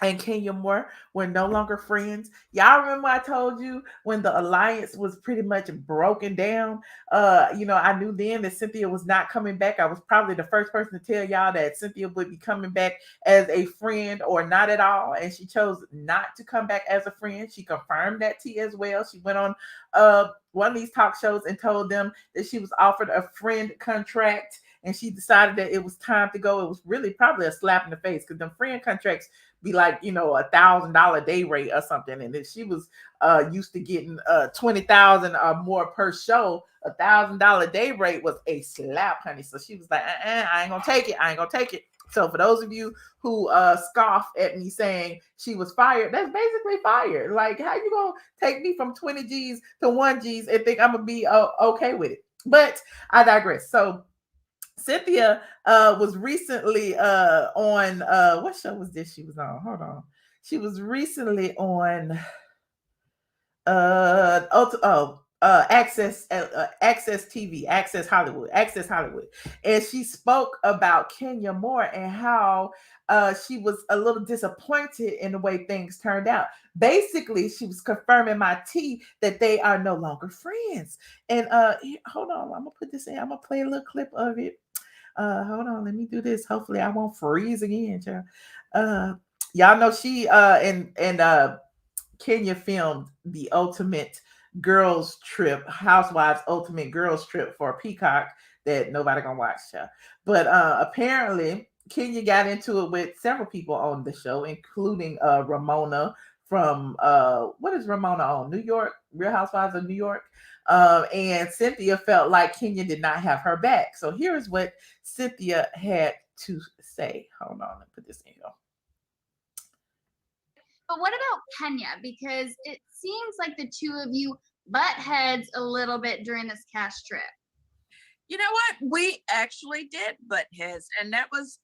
[SPEAKER 4] and Kenya Moore were no longer friends? Y'all remember I told you when the alliance was pretty much broken down? I knew then that Cynthia was not coming back. I was probably the first person to tell y'all that Cynthia would be coming back as a friend or not at all. And she chose not to come back as a friend. She confirmed that tea as well. She went on one of these talk shows and told them that she was offered a friend contract and she decided that it was time to go. It was really probably a slap in the face because them friend contracts be like, $1,000 day rate or something. And if she was used to getting $20,000 or more per show, $1,000 day rate was a slap, honey. So she was like, I ain't gonna take it. I ain't gonna take it. So for those of you who scoff at me saying she was fired, that's basically fired. Like, how you gonna take me from 20 G's to 1 G's and think I'm gonna be okay with it? But I digress. So Cynthia was recently on what show was this she was on? Hold on. She was recently on Access TV, Access Hollywood. And she spoke about Kenya Moore and how she was a little disappointed in the way things turned out. Basically, she was confirming my tea that they are no longer friends. And hold on, I'm gonna put this in. I'm gonna play a little clip of it. Hold on, let me do this. Hopefully I won't freeze again, child. Y'all know she and Kenya filmed the ultimate girls trip, Housewives ultimate girls trip for Peacock that nobody gonna watch, child. But apparently Kenya got into it with several people on the show, including Ramona from what is Ramona on? New York, Real Housewives of New York. And Cynthia felt like Kenya did not have her back. So here's what Cynthia had to say. Hold on, let me put this in here.
[SPEAKER 12] But what about Kenya? Because it seems like the two of you butt heads a little bit during this cast trip.
[SPEAKER 13] You know what? We actually did butt heads, and that was,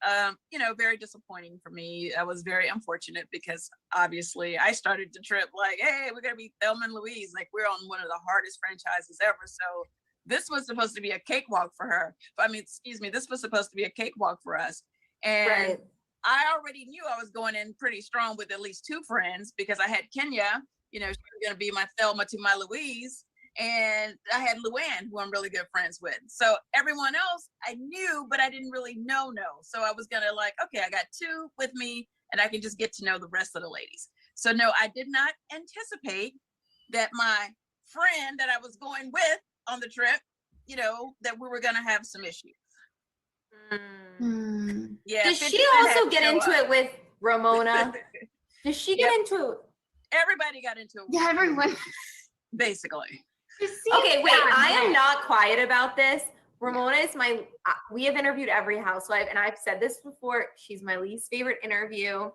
[SPEAKER 13] very disappointing for me. I was very unfortunate because obviously I started the trip like, hey, we're gonna be Thelma and Louise, like we're on one of the hardest franchises ever. So this was supposed to be a cakewalk for her. This was supposed to be a cakewalk for us, and right. I already knew I was going in pretty strong with at least two friends because I had Kenya. She was gonna be my Thelma to my Louise. And I had Lien, who I'm really good friends with. So everyone else I knew, but I didn't really know. So I was gonna like, okay, I got 2 with me and I can just get to know the rest of the ladies. So no, I did not anticipate that my friend that I was going with on the trip, you know, that we were gonna have some issues. Yeah.
[SPEAKER 14] Does she also get into it with Ramona? Does she get into it?
[SPEAKER 13] Everybody got into it.
[SPEAKER 12] Yeah, everyone.
[SPEAKER 13] Basically.
[SPEAKER 14] Okay, wait, I am not quiet about this. Ramona is we have interviewed every housewife, and I've said this before, she's my least favorite interview.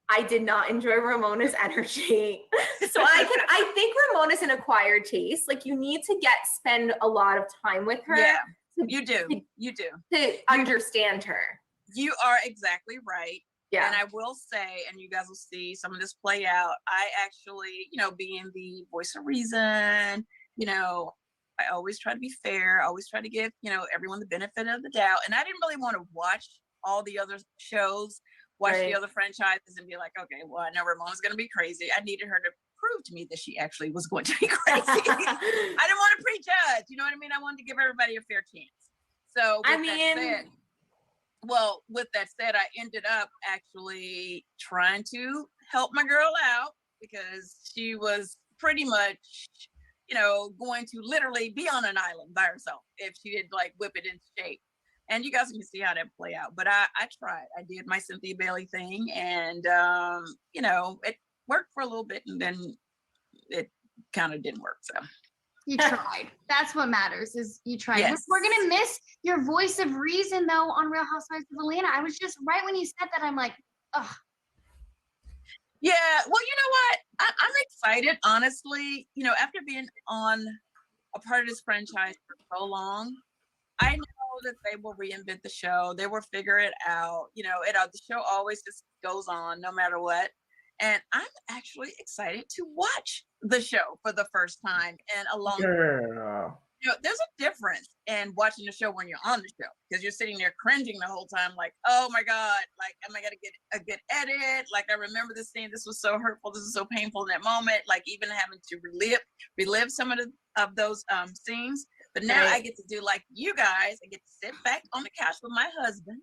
[SPEAKER 14] I did not enjoy Ramona's energy. So I think Ramona's an acquired taste. Like, you need to spend a lot of time with her.
[SPEAKER 13] Yeah, you do.
[SPEAKER 14] To understand her.
[SPEAKER 13] You are exactly right.
[SPEAKER 14] Yeah.
[SPEAKER 13] And I will say, and you guys will see some of this play out, I actually, you know, being the voice of reason, you know, I always try to be fair. I always try to give, you know, everyone the benefit of the doubt. And I didn't really want to watch all the other shows, the other franchises and be like, okay, well, I know Ramona's going to be crazy. I needed her to prove to me that she actually was going to be crazy. I didn't want to prejudge. You know what I mean? I wanted to give everybody a fair chance. So with that said, I ended up actually trying to help my girl out because she was pretty much, you know, going to literally be on an island by herself if she did like whip it into shape. And you guys can see how that play out. But I tried. I did my Cynthia Bailey thing, and you know, it worked for a little bit, and then it kind of didn't work. So
[SPEAKER 12] you tried. That's what matters, is you tried.
[SPEAKER 13] Yes.
[SPEAKER 12] We're gonna miss your voice of reason though on Real Housewives of Atlanta. I was just right when you said that, I'm like, ugh.
[SPEAKER 13] Yeah, well, you know what? I'm excited, honestly. You know, after being on a part of this franchise for so long, I know that they will reinvent the show. They will figure it out. You know, the show always just goes on no matter what. And I'm actually excited to watch the show for the first time in a long time. You know, there's a difference in watching the show when you're on the show, because you're sitting there cringing the whole time, like, oh my God, like, am I gonna get a good edit? Like, I remember this scene, this was so hurtful, this is so painful in that moment, like even having to relive some of those scenes. But now I get to do like you guys, I get to sit back on the couch with my husband,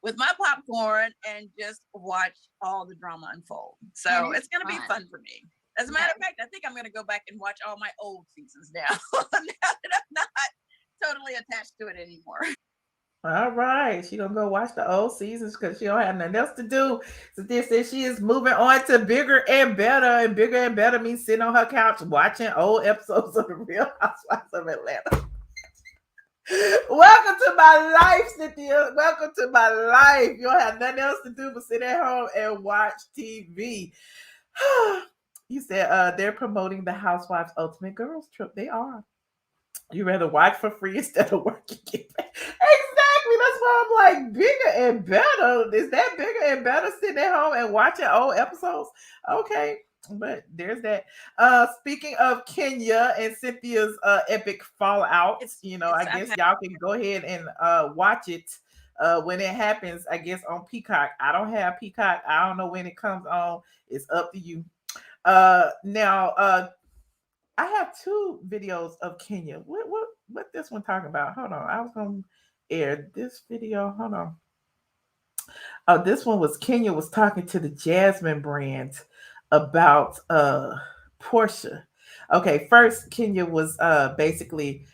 [SPEAKER 13] with my popcorn, and just watch all the drama unfold. So it's gonna be fun for me. As a matter of fact, I think I'm going to go back and watch all my old seasons now, now that I'm not totally attached to it anymore.
[SPEAKER 4] All right. She going to go watch the old seasons because she don't have nothing else to do. So this says she is moving on to bigger and better. And bigger and better means sitting on her couch watching old episodes of The Real Housewives of Atlanta. Welcome to my life, Cynthia. Welcome to my life. You don't have nothing else to do but sit at home and watch TV. You said they're promoting the Housewives Ultimate Girls Trip. They are. You rather watch for free instead of working. Exactly. That's why I'm like, bigger and better. Is that bigger and better sitting at home and watching old episodes? Okay. But there's that. Speaking of Kenya and Cynthia's epic fallout, you know, I guess y'all can go ahead and watch it when it happens, I guess, on Peacock. I don't have Peacock. I don't know when it comes on. It's up to you. Now, I have 2 videos of Kenya. What this one talking about? Hold on. I was going to air this video. Hold on. Oh, this one was Kenya was talking to the Jasmine brand about Porsha. Okay, first Kenya was basically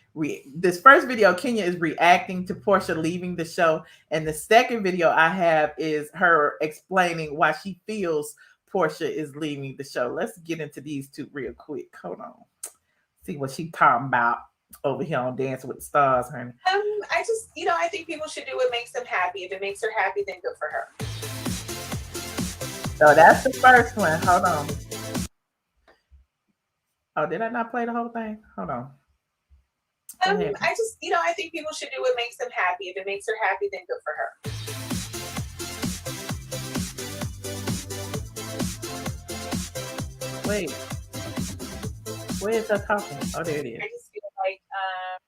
[SPEAKER 4] this first video, Kenya is reacting to Porsha leaving the show, and the second video I have is her explaining why she feels Porsha is leaving the show. Let's get into these 2 real quick. Hold on. See what she talking about over here on Dancing with the Stars, honey.
[SPEAKER 15] I just, you know, I think people should do what makes them happy. If it makes her happy, then good for her.
[SPEAKER 4] So that's the first one. Hold on. Oh, did I not play the whole thing? Hold on.
[SPEAKER 15] I just, you know, I think people should do what makes them happy. If it makes her happy, then good for her.
[SPEAKER 4] Wait. Where is her talking? Oh, there it is.
[SPEAKER 15] I just feel like,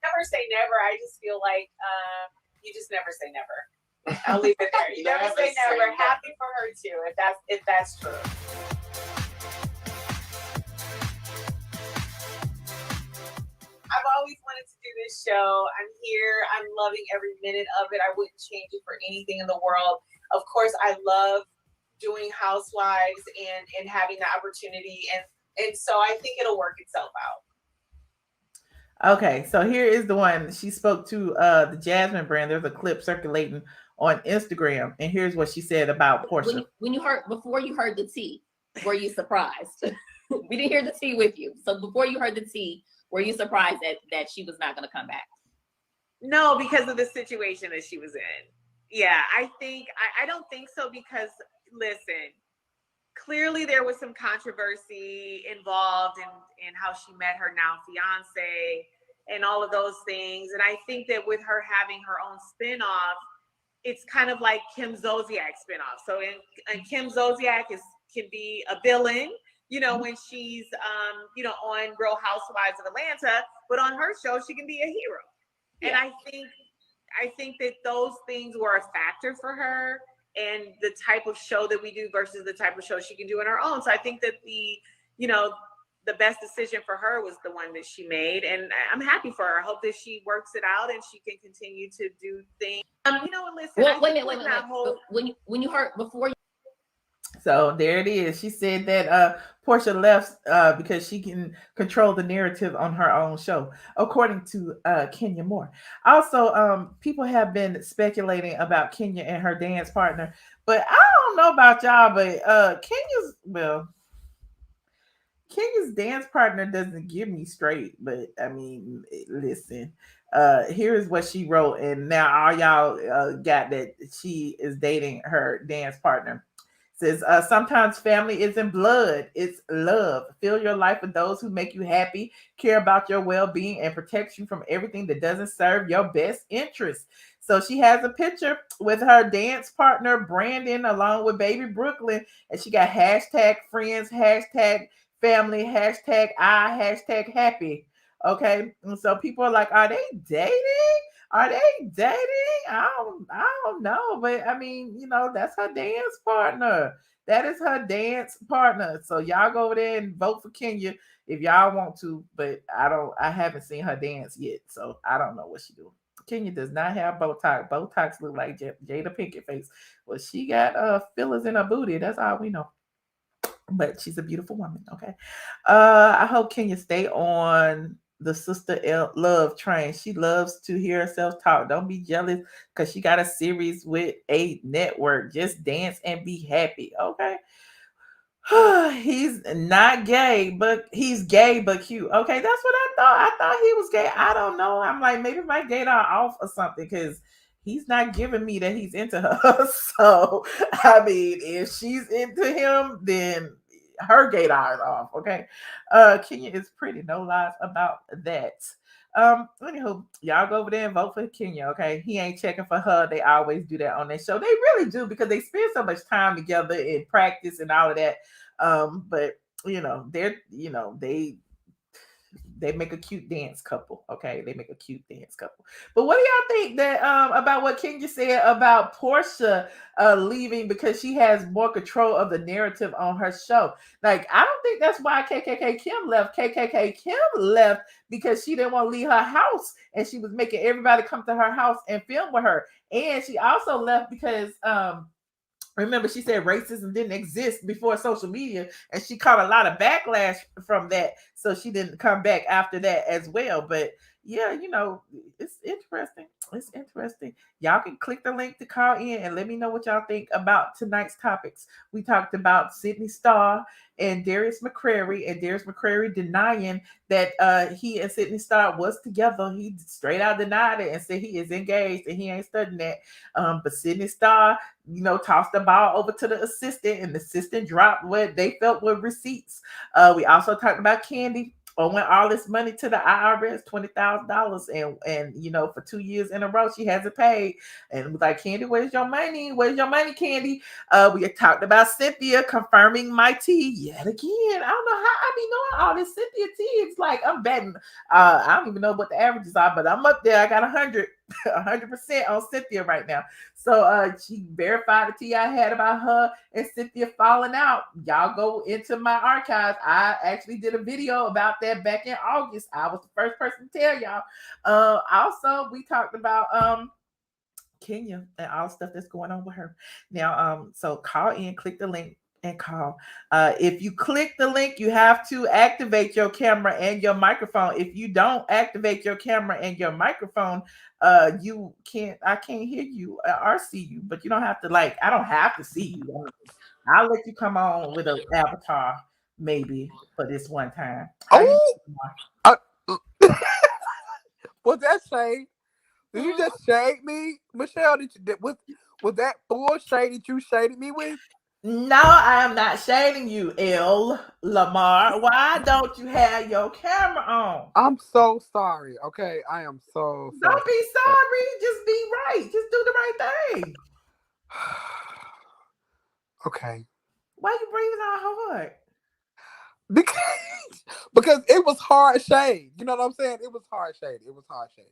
[SPEAKER 15] never say never. I just feel like you just never say never. I'll leave it there. You never say never. Happy for her too, if that's true. I've always wanted to do this show. I'm here. I'm loving every minute of it. I wouldn't change it for anything in the world. Of course, I love doing Housewives and having the opportunity. And so I think it'll work itself out.
[SPEAKER 4] Okay, so here is the one. She spoke to the Jasmine brand. There's a clip circulating on Instagram, and here's what she said about Porsha.
[SPEAKER 5] When you heard, before you heard the tea, were you surprised? We didn't hear the tea with you. So before you heard the tea, were you surprised that she was not going to come back?
[SPEAKER 15] No, because of the situation that she was in. Yeah, I don't think so, because listen, clearly there was some controversy involved in how she met her now fiance and all of those things. And I think that with her having her own spinoff, it's kind of like Kim Zolciak's spinoff. So in Kim Zolciak can be a villain, you know, when she's you know, on Real Housewives of Atlanta, but on her show she can be a hero. Yeah. And I think that those things were a factor for her, and the type of show that we do versus the type of show she can do on her own. So I think that the best decision for her was the one that she made, and I'm happy for her. I hope that she works it out and she can continue to do things. You know what? Listen.
[SPEAKER 5] Well, wait a minute. When you heard before.
[SPEAKER 4] So there it is. She said that Porsha left because she can control the narrative on her own show, according to Kenya Moore. Also, people have been speculating about Kenya and her dance partner, but I don't know about y'all, but Kenya's dance partner doesn't give me straight. But I mean, listen, here's what she wrote, and now all y'all got that she is dating her dance partner. Says, sometimes family isn't blood, it's love. Fill your life with those who make you happy, care about your well-being, and protect you from everything that doesn't serve your best interest. So she has a picture with her dance partner, Brandon, along with baby Brooklyn, and she got hashtag friends, hashtag family, hashtag I, hashtag happy. Okay, and so people are like, are they dating? Are they dating? I don't know, but I mean, you know, that's her dance partner. That is her dance partner. So y'all go over there and vote for Kenya if y'all want to, but I haven't seen her dance yet, so I don't know what she doing. Kenya does not have Botox. Botox look like Jada Pinkett face. Well, she got fillers in her booty. That's all we know. But she's a beautiful woman. Okay. I hope Kenya stay on the sister love train. She loves to hear herself talk. Don't be jealous because she got a series with a network. Just dance and be happy. Okay. He's not gay, but he's gay but cute. Okay, that's what I thought. I thought he was gay. I don't know. I'm like, maybe my gaydar off or something, because he's not giving me that he's into her. So I mean, if she's into him, then her gaydar is off. Okay. Kenya is pretty, no lies about that. Anywho, y'all go over there and vote for Kenya. Okay, he ain't checking for her. They always do that on their show. They really do, because they spend so much time together in practice and all of that. But you know, they make a cute dance couple. Okay, they make a cute dance couple. But what do y'all think that about what Kenya said about Porsha leaving because she has more control of the narrative on her show? Like, I don't think that's why KKK Kim left. KKK Kim left because she didn't want to leave her house, and she was making everybody come to her house and film with her. And she also left because remember, she said racism didn't exist before social media, and she caught a lot of backlash from that. So she didn't come back after that as well. But yeah, you know, it's interesting. It's interesting. Y'all can click the link to call in and let me know what y'all think about tonight's topics. We talked about Sydney Starr and Darius McCrary, and Darius McCrary denying that he and Sydney Starr was together. He straight out denied it and said he is engaged and he ain't studying that. But Sydney Starr, you know, tossed the ball over to the assistant, and the assistant dropped what they felt were receipts. We also talked about Kandi owing all this money to the IRS, $20,000, and you know, for 2 years in a row she hasn't paid. And was like, Kandi, where's your money? Where's your money, Kandi? We talked about Cynthia confirming my tea yet again. I don't know how I be knowing all this Cynthia tea. It's like I'm betting. I don't even know what the averages are, but I'm up there. I got 100. 100% on Cynthia right now. So she verified the tea I had about her and Cynthia falling out. Y'all go into my archives. I actually did a video about that back in August. I was the first person to tell y'all. Also, we talked about Kenya and all the stuff that's going on with her. Now, so call in, click the link and call. If you click the link, you have to activate your camera and your microphone. If you don't activate your camera and your microphone, I can't hear you or see you, but you don't have to I don't have to see you. I'll let you come on with an avatar maybe for this one time.
[SPEAKER 16] Was that shade? Did you just shade me, Michelle? Was that full shade that you shaded me with?
[SPEAKER 4] No, I am not shading you, L. Lamar. Why don't you have your camera on?
[SPEAKER 16] I'm so sorry. Okay, I am so sorry.
[SPEAKER 4] Don't be sorry. Just be right. Just do the right thing.
[SPEAKER 16] Okay.
[SPEAKER 4] Why you breathing out hard?
[SPEAKER 16] Because it was hard shade. You know what I'm saying? It was hard shade. It was hard shade.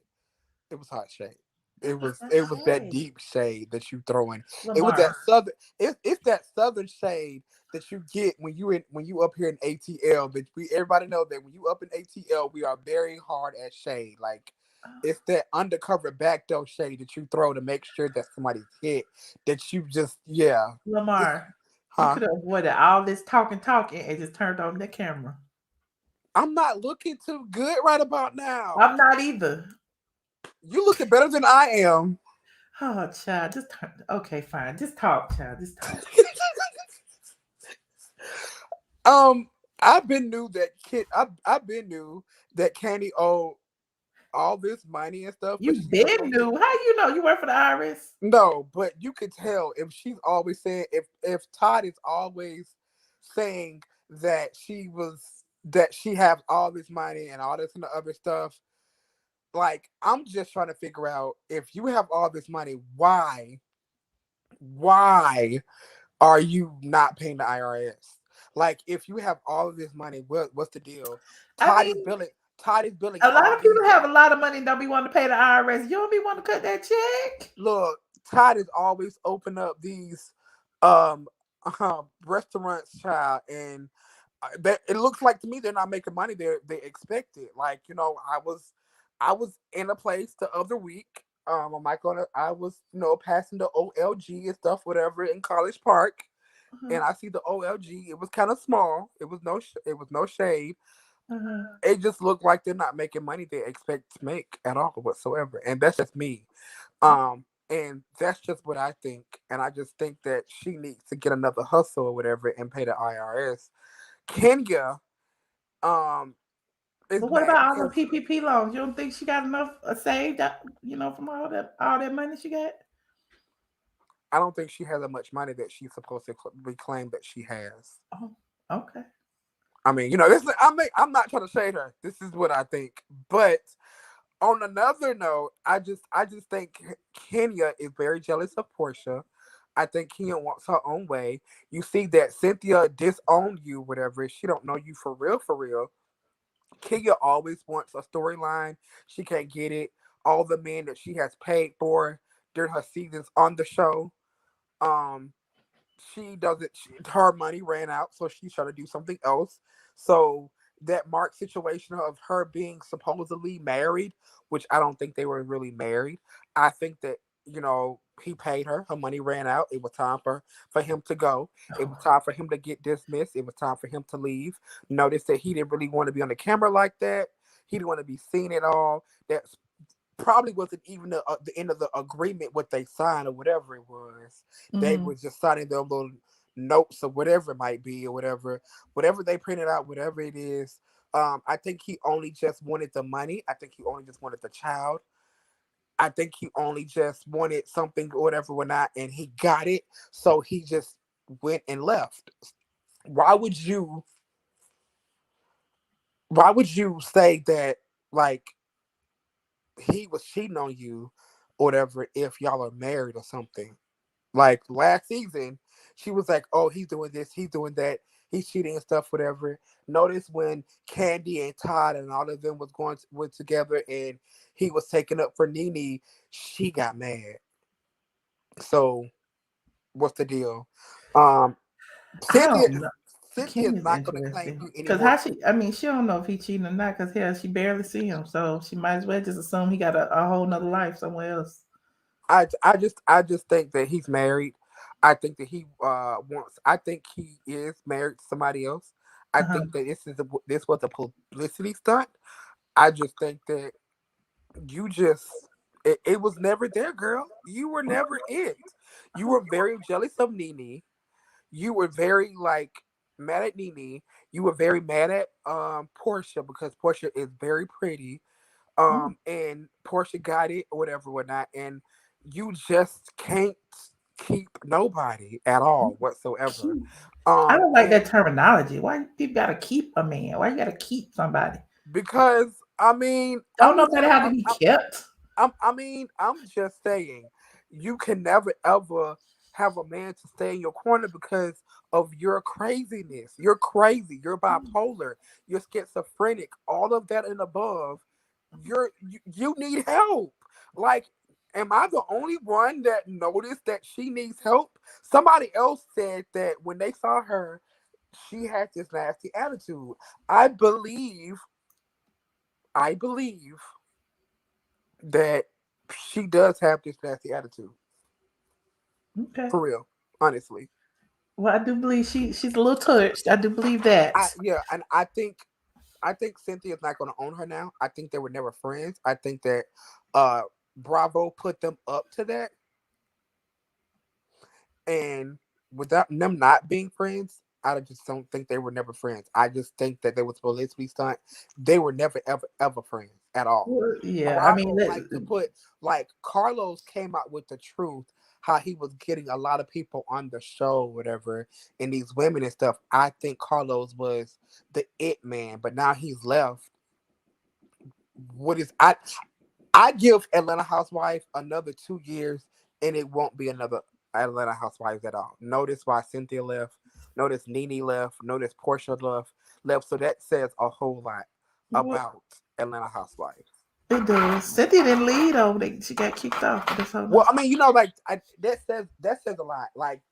[SPEAKER 16] It was hard shade. It was that deep shade that you throw in.
[SPEAKER 4] Lamar.
[SPEAKER 16] It was that southern. It's that southern shade that you get when you up here in ATL. But everybody know that when you up in ATL, we are very hard at shade. Like it's that undercover backdoor shade that you throw to make sure that somebody's hit. That you just
[SPEAKER 4] Lamar, you could have avoided all this talking and just turned on the camera.
[SPEAKER 16] I'm not looking too good right about now.
[SPEAKER 4] I'm not either.
[SPEAKER 16] You looking better than I am.
[SPEAKER 4] Oh, child, okay, fine. Just talk, child. Just talk.
[SPEAKER 16] I've been knew that Kandi owed all this money and stuff.
[SPEAKER 4] You been knew? How you know? You work for the IRS?
[SPEAKER 16] No, but you could tell if she's always saying if Todd is always saying that she has all this money and all this and the other stuff. Like, I'm just trying to figure out, if you have all this money, why are you not paying the IRS? Like, if you have all of this money, what's the deal? Todd is billing.
[SPEAKER 4] A lot of people have a lot of money and don't be wanting to pay the IRS. You don't be wanting to cut that check.
[SPEAKER 16] Look, Todd is always open up these restaurants, child, and it looks like to me they're not making money. They expect it. Like, I was in a place the other week. I was passing the OLG and stuff, whatever, in College Park, and I see the OLG. It was kind of small. It was no shade. It just looked like they're not making money they expect to make at all whatsoever, and that's just me. And that's just what I think. And I just think that she needs to get another hustle or whatever and pay the IRS. Kenya,
[SPEAKER 4] but what about all the PPP loans? You don't think she got enough saved, from all that money she got?
[SPEAKER 16] I don't think she has that much money that she's supposed to claim that she has.
[SPEAKER 4] Oh, okay.
[SPEAKER 16] I mean, I'm not trying to shade her. This is what I think. But on another note, I just think Kenya is very jealous of Porsha. I think Kenya wants her own way. You see that Cynthia disowned you, whatever. She don't know you for real. Kenya always wants a storyline. She can't get it. All the men that she has paid for during her seasons on the show, she doesn't. Her money ran out, so she's trying to do something else. So that Mark situation of her being supposedly married, which I don't think they were really married. I think that he paid her. Her money ran out. It was time for him to go. It was time for him to get dismissed. It was time for him to leave. Notice that he didn't really want to be on the camera like that. He didn't want to be seen at all. That probably wasn't even the end of the agreement what they signed or whatever it was. They were just signing their little notes or whatever it might be or whatever they printed out, whatever it is. I think he only just wanted the money. I think he only just wanted the child. I think he only just wanted something or whatever or not, and he got it. So he just went and left. Why would you say that, like, he was cheating on you or whatever if y'all are married or something? Like, last season, she was like, oh, he's doing this, he's doing that. he's cheating and stuff, whatever. Notice when Kandi and Todd and all of them were together and he was taking up for Nene, she got mad. So what's the deal? Cynthia's not gonna claim you
[SPEAKER 4] because
[SPEAKER 16] anymore.
[SPEAKER 4] she don't know if he cheating or not, because hell, she barely see him, so she might as well just assume he got a whole nother life somewhere else.
[SPEAKER 16] I just think that he's married. I think that he I think he is married to somebody else. I think that this was a publicity stunt. I just think that it was never there, girl. You were never it. You were very jealous of Nene. You were very mad at Nene. You were very mad at Porsha because Porsha is very pretty. And Porsha got it or whatnot, and you just can't keep nobody at all whatsoever.
[SPEAKER 4] I don't like that terminology. Why you gotta keep a man? Why you gotta keep somebody?
[SPEAKER 16] Because I don't
[SPEAKER 4] know that have to be kept.
[SPEAKER 16] I'm just saying, you can never ever have a man to stay in your corner because of your craziness. You're crazy. You're bipolar. You're schizophrenic. All of that and above. You need help. Am I the only one that noticed that she needs help? Somebody else said that when they saw her, she had this nasty attitude. I believe that she does have this nasty attitude.
[SPEAKER 4] Okay.
[SPEAKER 16] For real, honestly.
[SPEAKER 4] Well, I do believe she's a little touched. I do believe that.
[SPEAKER 16] And I think Cynthia's not going to own her now. I think they were never friends. I think that Bravo put them up to that. And without them not being friends, I just don't think they were never friends. I just think that there was publicity stunt. They were never, ever, ever friends at all.
[SPEAKER 4] Yeah,
[SPEAKER 16] Bravo, Carlos came out with the truth, how he was getting a lot of people on the show, whatever, and these women and stuff. I think Carlos was the it man, but now he's left. I give Atlanta Housewives another 2 years, and it won't be another Atlanta Housewives at all. Notice why Cynthia left. Notice Nene left. Notice Porsha left. So that says a whole lot about Atlanta Housewives.
[SPEAKER 4] It does. Cynthia didn't lead though. She got kicked off.
[SPEAKER 16] Well, that says a lot.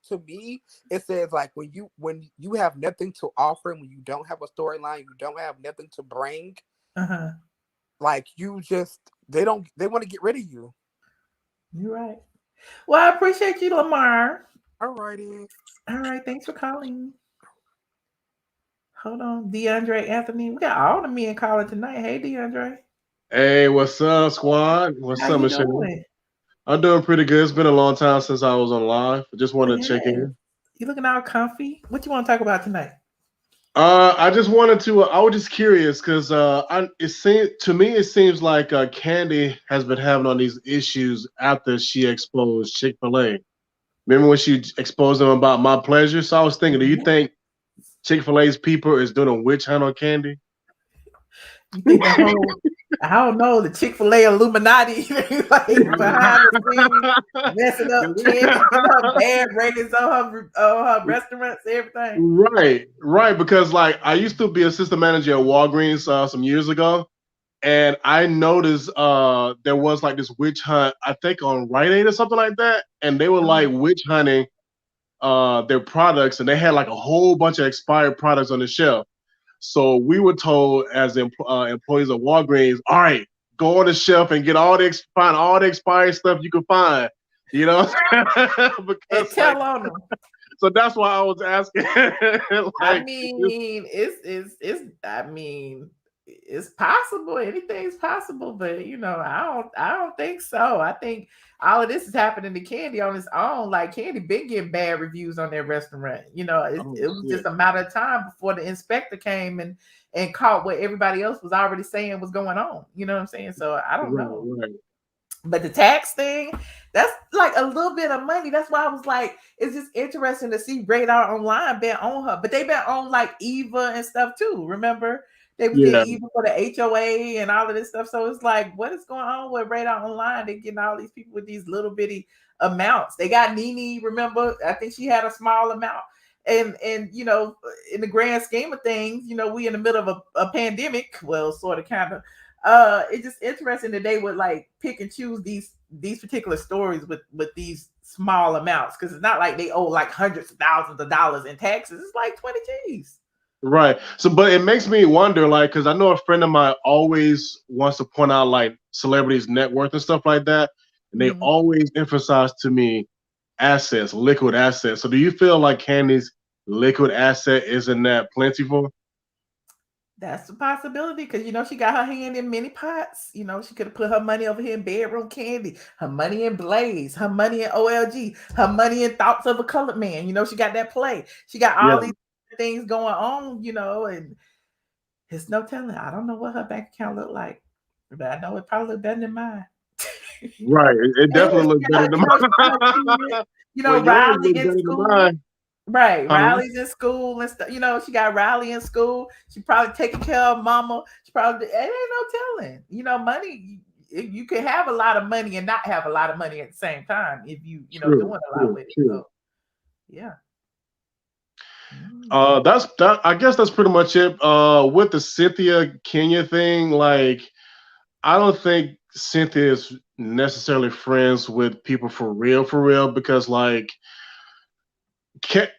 [SPEAKER 16] To me, it says when you have nothing to offer, and when you don't have a storyline, you don't have nothing to bring. They want to get rid of you.
[SPEAKER 4] You're right. Well, I appreciate you, Lamar.
[SPEAKER 16] All righty.
[SPEAKER 4] All right. Thanks for calling. Hold on. DeAndre Anthony. We got all the men calling tonight. Hey, DeAndre.
[SPEAKER 17] Hey, what's up, squad? What's up, Michelle?
[SPEAKER 4] Doing?
[SPEAKER 17] I'm doing pretty good. It's been a long time since I was on live. I just wanted to check in.
[SPEAKER 4] You looking all comfy? What you want to talk about tonight?
[SPEAKER 17] I just wanted to. I was just curious because it seems like Kandi has been having all these issues after she exposed Chick-fil-A. Remember when she exposed them about My Pleasure? So I was thinking, do you think Chick-fil-A's people is doing a witch hunt on Kandi?
[SPEAKER 4] You think I don't know, the Chick-fil-A Illuminati behind the scenes, messing up kids, bad ratings on her restaurants, everything.
[SPEAKER 17] Right. Because I used to be assistant manager at Walgreens some years ago, and I noticed there was this witch hunt, I think on Rite Aid or something like that, and they were witch hunting their products, and they had a whole bunch of expired products on the shelf. So we were told as employees of Walgreens, all right, go on the shelf and find all the expired stuff you can find, because,
[SPEAKER 4] and tell on them.
[SPEAKER 17] So that's why I was asking.
[SPEAKER 4] It's possible. Anything's possible, but I don't think so. I think all of this is happening to Kandi on its own. Kandi been getting bad reviews on their restaurant. It was just a matter of time before the inspector came and caught what everybody else was already saying was going on. You know what I'm saying? So I don't know.
[SPEAKER 17] Right.
[SPEAKER 4] But the tax thing, that's a little bit of money. That's why I was it's just interesting to see Radar Online been on her. But they been on Eva and stuff too. Remember? They were getting Eva for the HOA and all of this stuff. So it's what is going on with Radar Online? They're getting all these people with these little bitty amounts. They got Nene, remember? I think she had a small amount. And you know, in the grand scheme of things, you know, we in the middle of a pandemic. Well, sort of, kind of. It's just interesting that they would like pick and choose these particular stories with these small amounts, because it's not like they owe like hundreds of thousands of dollars in taxes. It's like 20 G's.
[SPEAKER 17] Right. So, but it makes me wonder, like, because I know a friend of mine always wants to point out like celebrities' net worth and stuff like that, and they always emphasize to me assets, liquid assets. So, do you feel like Kandi's liquid asset isn't that plentiful?
[SPEAKER 4] That's a possibility, because you know she got her hand in many pots. You know, she could have put her money over here in Bedroom Candy, her money in Blaze, her money in OLG, her money in Thoughts of a Colored Man. You know, she got that play. She got all these things going on, you know, and it's no telling. I don't know what her bank account looked like, but I know it probably looked better than mine.
[SPEAKER 17] Right. It definitely looks better than mine.
[SPEAKER 4] You know, Riley in school. Right. Riley's in school and stuff. You know, she got Riley in school. She probably taking care of mama. She probably, it ain't no telling. You know, money, you can have a lot of money and not have a lot of money at the same time if you know, doing a lot with it. So, yeah.
[SPEAKER 17] I guess that's pretty much it. With the Cynthia Kenya thing, like, I don't think Cynthia is necessarily friends with people for real, because like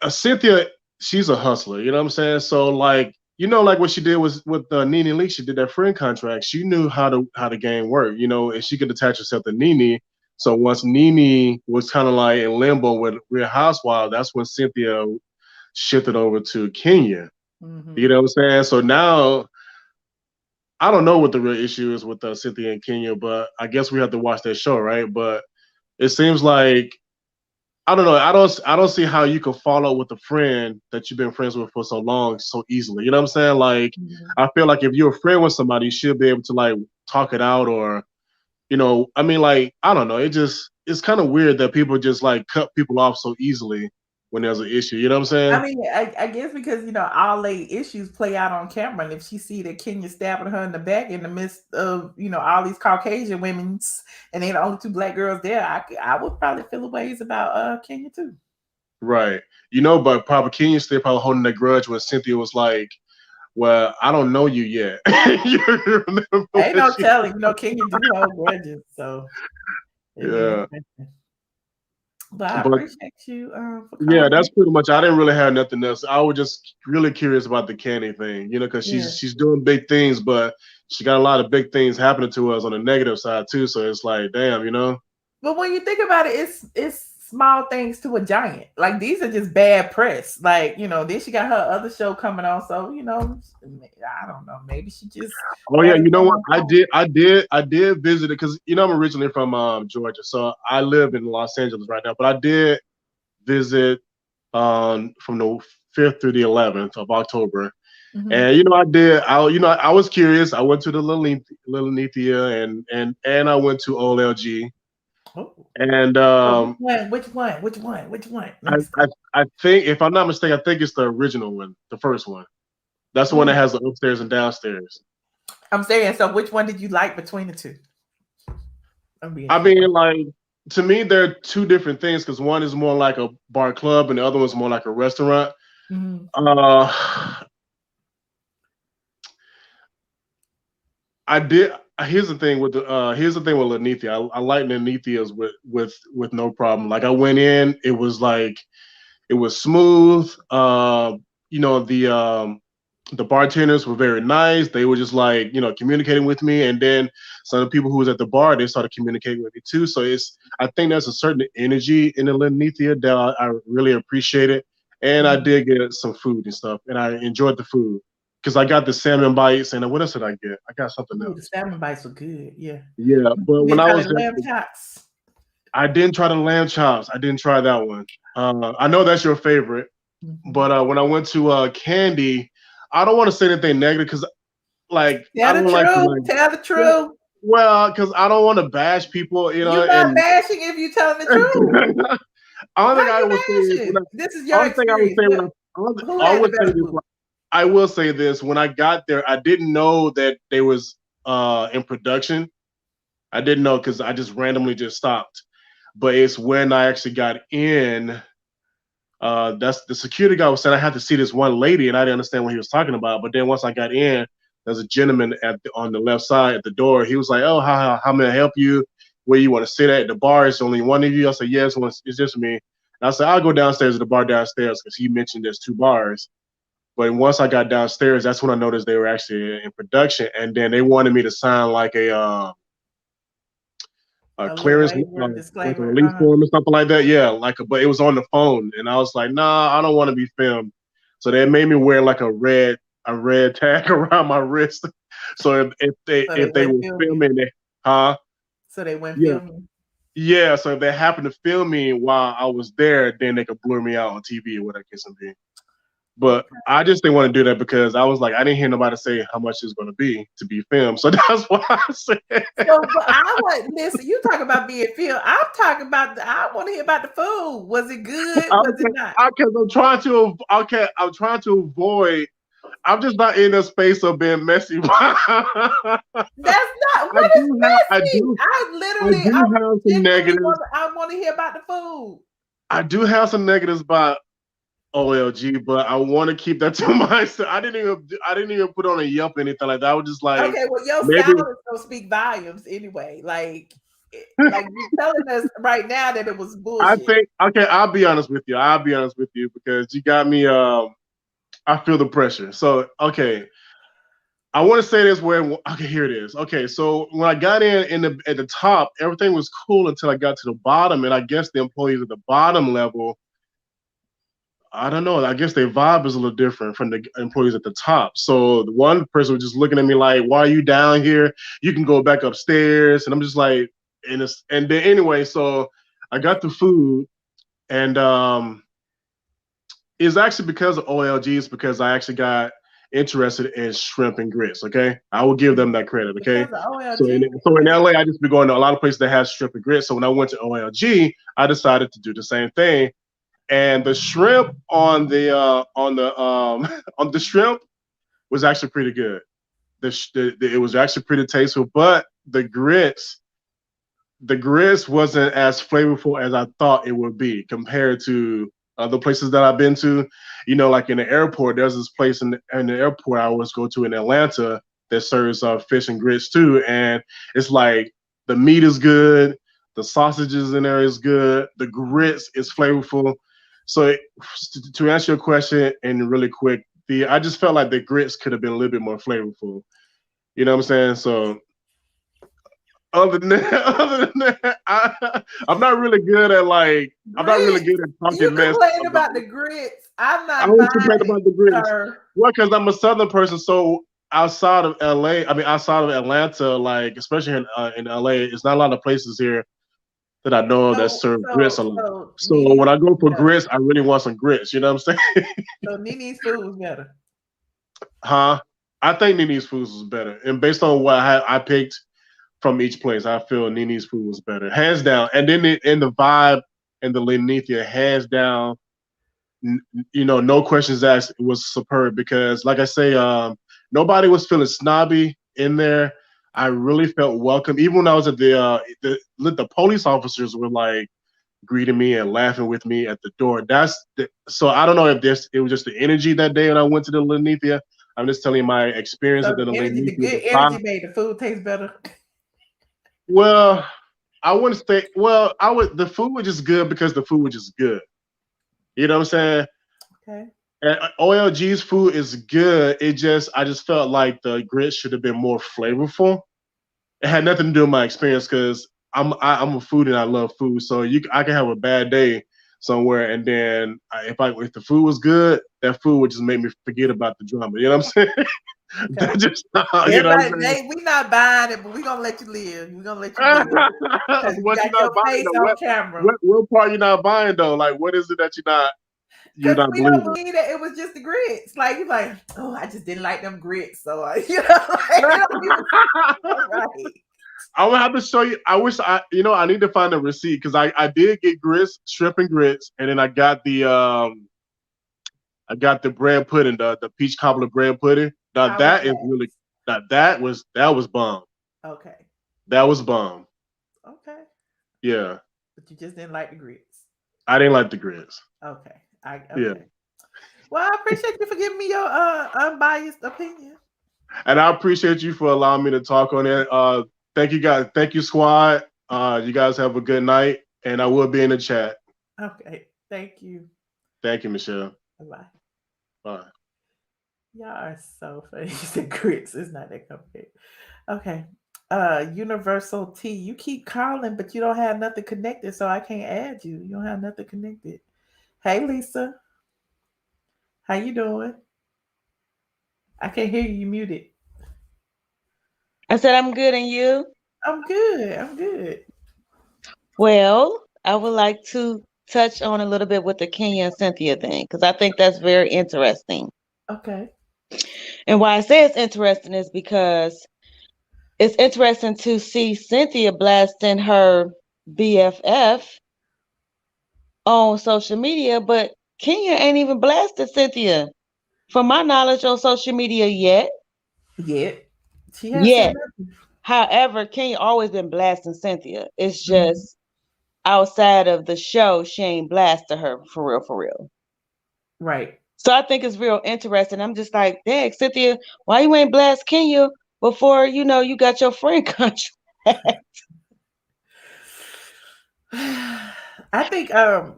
[SPEAKER 17] Cynthia, she's a hustler, you know what I'm saying? So like, you know, like what she did was with Nene Leakes, she did that friend contract. She knew how the game worked, you know, and she could attach herself to Nene. So once Nene was kind of like in limbo with Real Housewives, that's when Cynthia shifted over to Kenya. You know what I'm saying? So now I don't know what the real issue is with Cynthia and Kenya, but I guess we have to watch that show, right? But it seems like, I don't know. I don't see how you can follow with a friend that you've been friends with for so long so easily. You know what I'm saying? Like, I feel like if you're a friend with somebody, you should be able to like talk it out, or, you know, I mean, like, I don't know. It's kind of weird that people just like cut people off so easily when there's an issue. You know what I'm saying?
[SPEAKER 4] I mean, I guess because, you know, all the issues play out on camera, and if she see that Kenya stabbing her in the back in the midst of, you know, all these Caucasian women's, and they're the only two black girls there, I would probably feel ways about Kenya too.
[SPEAKER 17] Right. You know, but probably Kenya's still probably holding that grudge when Cynthia was like, well, I don't know you yet.
[SPEAKER 4] Ain't no telling. You know, Kenya do hold grudges, so
[SPEAKER 17] yeah.
[SPEAKER 4] But I appreciate you.
[SPEAKER 17] Yeah, that's pretty much. I didn't really have nothing else. I was just really curious about the Kandi thing, you know, because she's doing big things, but she got a lot of big things happening to us on the negative side too. So it's like, damn, you know.
[SPEAKER 4] But when you think about it, it's small things to a giant. Like, these are just bad press. Like, you know, then she got her other show coming on, so, you know, I don't know. Maybe she just.
[SPEAKER 17] Oh yeah, you know what? I did visit it because, you know, I'm originally from Georgia, so I live in Los Angeles right now. But I did visit from the 5th through the 11th of October, and you know, I was curious. I went to the Lilithia and I went to OLG. And
[SPEAKER 4] which one?
[SPEAKER 17] I think, if I'm not mistaken, I think it's the original one, the first one. That's the one that has the upstairs and downstairs.
[SPEAKER 4] I'm saying, so which one did you like between the two?
[SPEAKER 17] I mean, like, to me, they're two different things, because one is more like a bar club and the other one's more like a restaurant. Here's the thing with Lilithia. I like Lilithia's with no problem. Like, I went in, it was smooth. You know, the bartenders were very nice. They were just like, you know, communicating with me, and then some of the people who was at the bar, they started communicating with me too. So I think there's a certain energy in the Lilithia that I really appreciate it. And I did get some food and stuff, and I enjoyed the food. Because I got the salmon bites, and what else did I get? I got something else.
[SPEAKER 4] The salmon bites were good, yeah.
[SPEAKER 17] Yeah, but when I was
[SPEAKER 4] lamb chops.
[SPEAKER 17] I didn't try the lamb chops. I didn't try that one. I know that's your favorite, but when I went to Kandi, I don't want to say anything negative, because, like,
[SPEAKER 4] tell the truth.
[SPEAKER 17] Well, because I don't want to bash people, you know.
[SPEAKER 4] You're not bashing if you're telling the truth.
[SPEAKER 17] I don't think I would say
[SPEAKER 4] this is your experience.
[SPEAKER 17] I will say this: when I got there, I didn't know that they was in production. I didn't know, because I just randomly just stopped. But it's when I actually got in that's the security guy was saying I had to see this one lady, and I didn't understand what he was talking about. But then once I got in, there's a gentleman on the left side at the door. He was like, "Oh, how may I help you? Where you want to sit at? The bar is only one of you." I said, "Yes, it's just me." And I said, "I'll go downstairs to the bar downstairs," because he mentioned there's 2 bars. But once I got downstairs, that's when I noticed they were actually in production, and then they wanted me to sign like a clearance, like a release form or something like that. Yeah, but it was on the phone, and I was like, "Nah, I don't want to be filmed." So they made me wear like a red tag around my wrist. So if they were filming it,
[SPEAKER 4] So they went
[SPEAKER 17] yeah.
[SPEAKER 4] filming.
[SPEAKER 17] Yeah, so if they happened to film me while I was there, then they could blur me out on TV or whatever case may be. But I just didn't want to do that because I was like, I didn't hear nobody say how much it's going to be filmed. So that's why I said.
[SPEAKER 4] So, but I want listen. You talk about being filmed. I'm talking about. I want to hear about the food. Was it good? Was it not?
[SPEAKER 17] Because I'm trying to avoid. I'm just not in a space of being messy.
[SPEAKER 4] That's not what is messy. I want to hear about the food.
[SPEAKER 17] I do have some negatives about OLG, but I want to keep that to myself. I didn't even put on a Yelp or anything like that. I was just like,
[SPEAKER 4] okay, well, your style is gonna speak volumes anyway. Like you telling us right now that it was bullshit.
[SPEAKER 17] I think I'll be honest with you because you got me. I feel the pressure. So okay, I want to say this here it is. Okay, so when I got at the top, everything was cool until I got to the bottom, and I guess the employees at the bottom level, I don't know. I guess their vibe is a little different from the employees at the top. So the one person was just looking at me like, "Why are you down here? You can go back upstairs." And I'm just like, and then anyway, so I got the food, and it's actually because of OLG. It's because I actually got interested in shrimp and grits. Okay, I will give them that credit. Okay, so in LA, I just be going to a lot of places that have shrimp and grits. So when I went to OLG, I decided to do the same thing. And the shrimp on the shrimp was actually pretty good. It was actually pretty tasteful, but the grits wasn't as flavorful as I thought it would be compared to other places that I've been to. You know, like in the airport, there's this place in the airport I always go to in Atlanta that serves fish and grits too, and it's like the meat is good, the sausages in there is good, the grits is flavorful. So to answer your question and really quick, I just felt like the grits could have been a little bit more flavorful. You know what I'm saying? So other than that, I'm not really good at talking
[SPEAKER 4] you
[SPEAKER 17] mess.
[SPEAKER 4] Complain about the grits. I'm not.
[SPEAKER 17] I always complain about the grits. Well, because I'm a Southern person, so outside of Atlanta, like especially in LA, it's not a lot of places here that I know that serve grits a lot. So when I go for grits, I really want some grits. You know what I'm saying?
[SPEAKER 4] So Nene's food was better.
[SPEAKER 17] I think Nene's food was better, and based on what I picked from each place, I feel Nene's food was better, hands down. And then in the vibe and the Lenithia, hands down. You know, no questions asked. It was superb because, like I say, nobody was feeling snobby in there. I really felt welcome. Even when I was at the police officers were like greeting me and laughing with me at the door. So I don't know if it was just the energy that day when I went to the Lenithia. I'm just telling you my experience at the Lenithia.
[SPEAKER 4] The good energy made the food taste better.
[SPEAKER 17] Well, I wouldn't say. Well, the food was just good because the food was just good. You know what I'm saying?
[SPEAKER 4] Okay.
[SPEAKER 17] And OLG's food is good. I just felt like the grits should have been more flavorful. It had nothing to do with my experience because I'm a foodie and I love food. So I can have a bad day somewhere, and then if the food was good, that food would just make me forget about the drama. You know what I'm saying?
[SPEAKER 4] Okay.
[SPEAKER 17] Just, you know what I'm saying?
[SPEAKER 4] We not buying it, but we gonna let you live. We're gonna let you live. You got your face on camera.
[SPEAKER 17] What part you not buying though? Like, what is it that you're not
[SPEAKER 4] we
[SPEAKER 17] believing?
[SPEAKER 4] don't believe that it was just the grits. Like you're like, oh, I just didn't like them grits. So you know, right.
[SPEAKER 17] I will have to show you. I wish I need to find a receipt because I did get grits, shrimp and grits, and then I got the bread pudding, the peach cobbler bread pudding. Now that was bomb.
[SPEAKER 4] Okay.
[SPEAKER 17] That was bomb.
[SPEAKER 4] Okay.
[SPEAKER 17] Yeah.
[SPEAKER 4] But you just didn't like the grits.
[SPEAKER 17] I didn't like the grits.
[SPEAKER 4] Okay.
[SPEAKER 17] Yeah.
[SPEAKER 4] Well, I appreciate you for giving me your unbiased opinion.
[SPEAKER 17] And I appreciate you for allowing me to talk on it. Thank you guys. Thank you, squad. You guys have a good night, and I will be in the chat.
[SPEAKER 4] Okay. Thank you.
[SPEAKER 17] Thank you, Michelle.
[SPEAKER 4] Bye.
[SPEAKER 17] Bye.
[SPEAKER 4] Y'all are so funny. You said grits. It's not that complicated. Okay. Universal T. You keep calling, but you don't have nothing connected, so I can't add you. You don't have nothing connected. Hey, Lisa. How you doing? I can't hear you. You muted.
[SPEAKER 18] I said I'm good, and you?
[SPEAKER 4] I'm good. I'm good.
[SPEAKER 18] Well, I would like to touch on a little bit with the Kenya and Cynthia thing, because I think that's very interesting.
[SPEAKER 4] Okay.
[SPEAKER 18] And why I say it's interesting is because it's interesting to see Cynthia blasting her BFF on social media, but Kenya ain't even blasted Cynthia, from my knowledge, on social media yet.
[SPEAKER 4] She has said nothing.
[SPEAKER 18] However, Kenya always been blasting Cynthia. It's just outside of the show, she ain't blasted her for real.
[SPEAKER 4] Right.
[SPEAKER 18] So I think it's real interesting. I'm just like, dang, Cynthia, why you ain't blast Kenya before you got your friend contract?
[SPEAKER 4] I think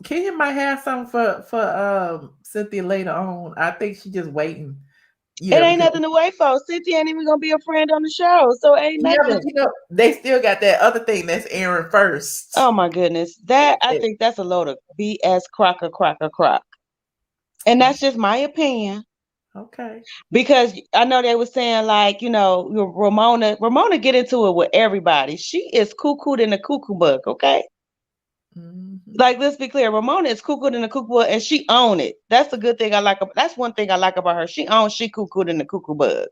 [SPEAKER 4] Kenya might have something for Cynthia later on. I think she's just waiting.
[SPEAKER 18] It ain't nothing to wait for. Cynthia ain't even gonna be a friend on the show, so it ain't nothing.
[SPEAKER 4] But they still got that other thing that's airing first.
[SPEAKER 18] Oh my goodness, I think that's a load of BS crock. And that's just my opinion.
[SPEAKER 4] Okay.
[SPEAKER 18] Because I know they were saying like, Ramona get into it with everybody. She is cuckooed in the cuckoo bug, okay? Like, let's be clear. Ramona is cuckooed in the cuckoo bug, and she own it. That's a good thing I like. That's one thing I like about her. She cuckooed in the cuckoo bug.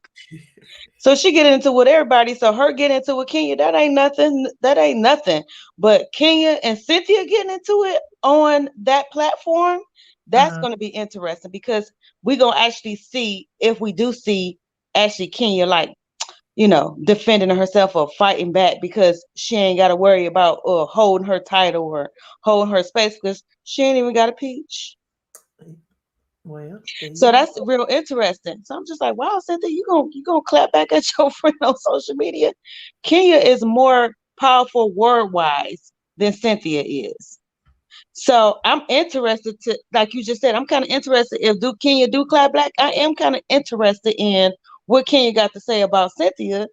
[SPEAKER 18] So she get into it with everybody. So her getting into it with Kenya, that ain't nothing. But Kenya and Cynthia getting into it on that platform, that's going to be interesting, because we're going to actually see, if we do see actually Kenya like, defending herself or fighting back, because she ain't got to worry about holding her title or holding her space, because she ain't even got a peach.
[SPEAKER 4] Well,
[SPEAKER 18] so that's real interesting. So I'm just like, wow, Cynthia, you gonna clap back at your friend on social media? Kenya is more powerful word-wise than Cynthia is. So I'm interested to, like you just said, I'm kind of interested if Kenya do clap back. I am kind of interested in what Kenya got to say about Cynthia,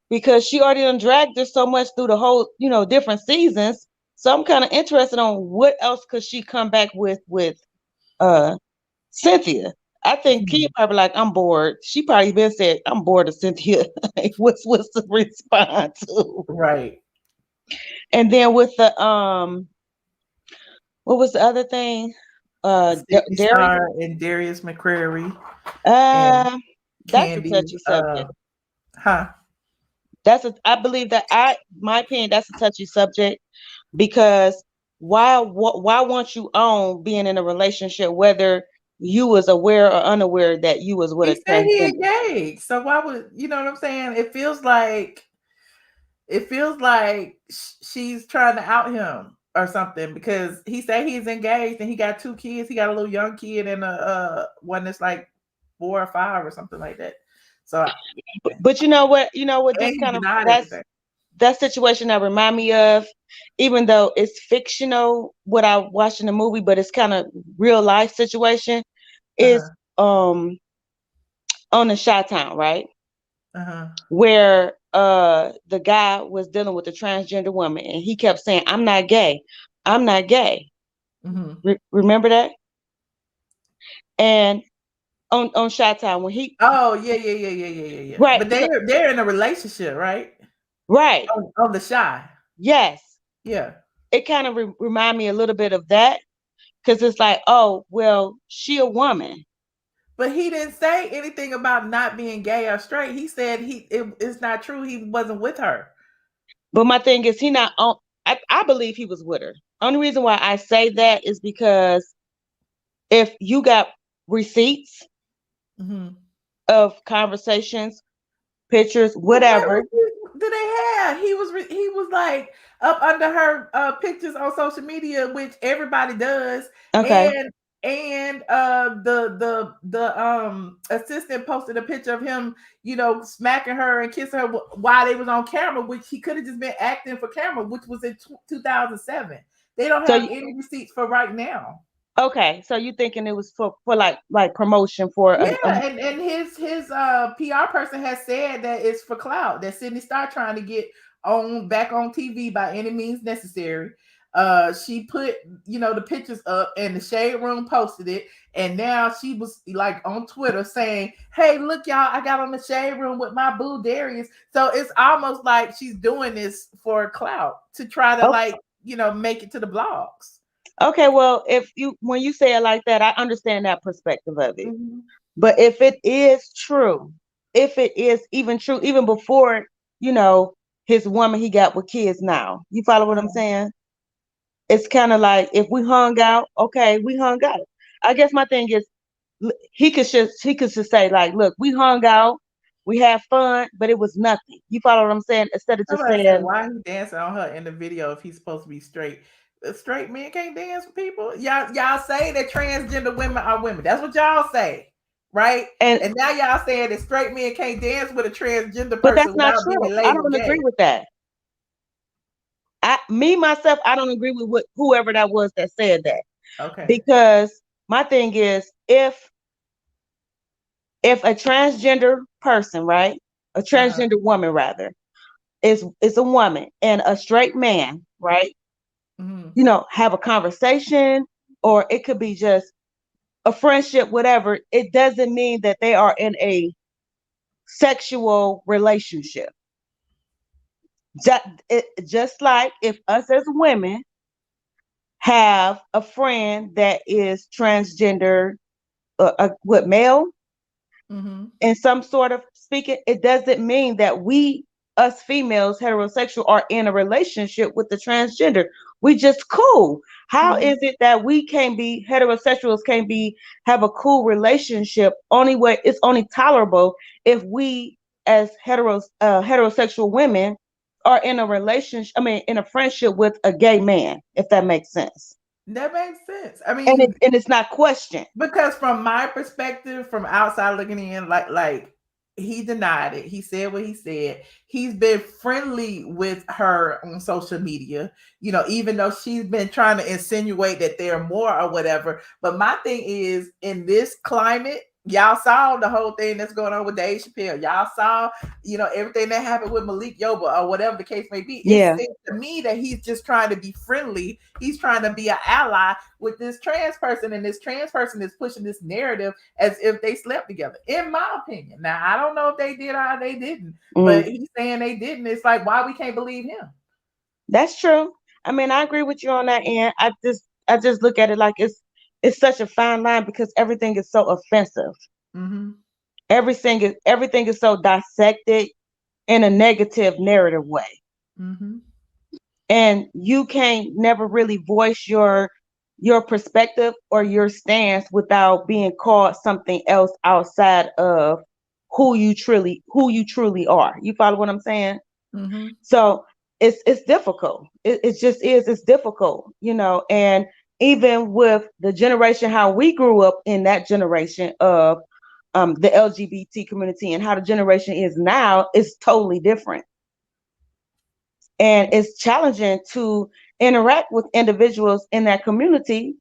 [SPEAKER 18] because she already done dragged her so much through the whole, different seasons. So I'm kind of interested on what else could she come back with Cynthia. I think Kenya probably like, I'm bored. She probably been said, I'm bored of Cynthia. what's the response to?
[SPEAKER 4] Right.
[SPEAKER 18] And then with the what was the other thing?
[SPEAKER 4] Sydney Starr and Darius McCrary.
[SPEAKER 18] That's
[SPEAKER 4] Kandi,
[SPEAKER 18] a touchy subject.
[SPEAKER 4] I
[SPEAKER 18] believe that my opinion, that's a touchy subject, because why won't you own being in a relationship, whether you was aware or unaware that you was with a transgender?
[SPEAKER 4] He engaged. So why would, you know what I'm saying? It feels like she's trying to out him or something, because he said he's engaged and he got 2 kids. He got a little young kid and one that's like 4 or 5 or something like that. So,
[SPEAKER 18] but you know what this kind of that situation that remind me of, even though it's fictional what I watched in the movie, but it's kind of real life situation, is on the Chi-Town, right? Where the guy was dealing with a transgender woman, and he kept saying, I'm not gay. Remember that? And on Chi-Town, when he
[SPEAKER 4] yeah.
[SPEAKER 18] Right.
[SPEAKER 4] But they're in a relationship, right?
[SPEAKER 18] Right.
[SPEAKER 4] On the Chi.
[SPEAKER 18] Yes.
[SPEAKER 4] Yeah.
[SPEAKER 18] It kind of remind me a little bit of that, because it's like, oh, well, she a woman.
[SPEAKER 4] But he didn't say anything about not being gay or straight. He said it's not true. He wasn't with her.
[SPEAKER 18] But my thing is, he not on. I believe he was with her. Only reason why I say that is because if you got receipts of conversations, pictures, whatever.
[SPEAKER 4] What did they have? He was like up under her pictures on social media, which everybody does.
[SPEAKER 18] Okay.
[SPEAKER 4] And the assistant posted a picture of him, smacking her and kissing her while they was on camera, which he could have just been acting for camera, which was in 2007. They don't have any receipts for right now.
[SPEAKER 18] Okay, so you thinking it was for like promotion for
[SPEAKER 4] and his PR person has said that it's for clout, that Sydney Starr trying to get back on TV by any means necessary. She put the pictures up and the Shade Room posted it, and now she was like on Twitter saying, hey, look y'all, I got on the Shade Room with my boo Darius. So it's almost like she's doing this for clout to try to make it to the blogs.
[SPEAKER 18] Okay, well, when you say it like that, I understand that perspective of it. But if it is true, if it is even true, even before, his woman he got with kids now, you follow what I'm saying? It's kind of like, if we hung out, okay, we hung out. I guess my thing is, he could just say like, look, we hung out, we had fun, but it was nothing. You follow what I'm saying? Instead of just saying,
[SPEAKER 4] why he dancing on her in the video if he's supposed to be straight? Straight men can't dance with people. Y'all say that transgender women are women. That's what y'all say, right? And now y'all saying that straight men can't dance with a transgender person.
[SPEAKER 18] But that's not true. I don't agree with that. Myself, I don't agree with whoever that was that said that.
[SPEAKER 4] Okay.
[SPEAKER 18] Because my thing is, if a transgender person, right, a transgender woman rather, is a woman and a straight man, right, have a conversation, or it could be just a friendship, whatever, it doesn't mean that they are in a sexual relationship. Just like if us as women have a friend that is transgender, with male, in some sort of speaking, it doesn't mean that us females, heterosexual, are in a relationship with the transgender. We just cool. How is it that we can't be heterosexuals, have a cool relationship? Only way it's only tolerable if we as heterosexual women are in a relationship, in a friendship with a gay man, if that makes sense.
[SPEAKER 4] That makes sense. I mean,
[SPEAKER 18] and it's not questioned.
[SPEAKER 4] Because from my perspective, from outside looking in, like he denied it. He said what he said. He's been friendly with her on social media, even though she's been trying to insinuate that they're more or whatever. But my thing is, in this climate, y'all saw the whole thing that's going on with Dave Chappelle. Y'all saw, everything that happened with Malik Yoba or whatever the case may be.
[SPEAKER 18] Yeah.
[SPEAKER 4] It seems to me that he's just trying to be friendly. He's trying to be an ally with this trans person, and this trans person is pushing this narrative as if they slept together, in my opinion. Now, I don't know if they did or they didn't, but he's saying they didn't. It's like, why we can't believe him? That's
[SPEAKER 18] true. I agree with you on that end. I just look at it like it's such a fine line, because everything is so offensive. Everything is so dissected in a negative narrative way. And you can't never really voice your perspective or your stance without being called something else outside of who you truly are. You follow what I'm saying? So it's difficult. It just is. It's difficult, and even with the generation, how we grew up in that generation of the LGBT community, and how the generation is now, is totally different. And it's challenging to interact with individuals in that community,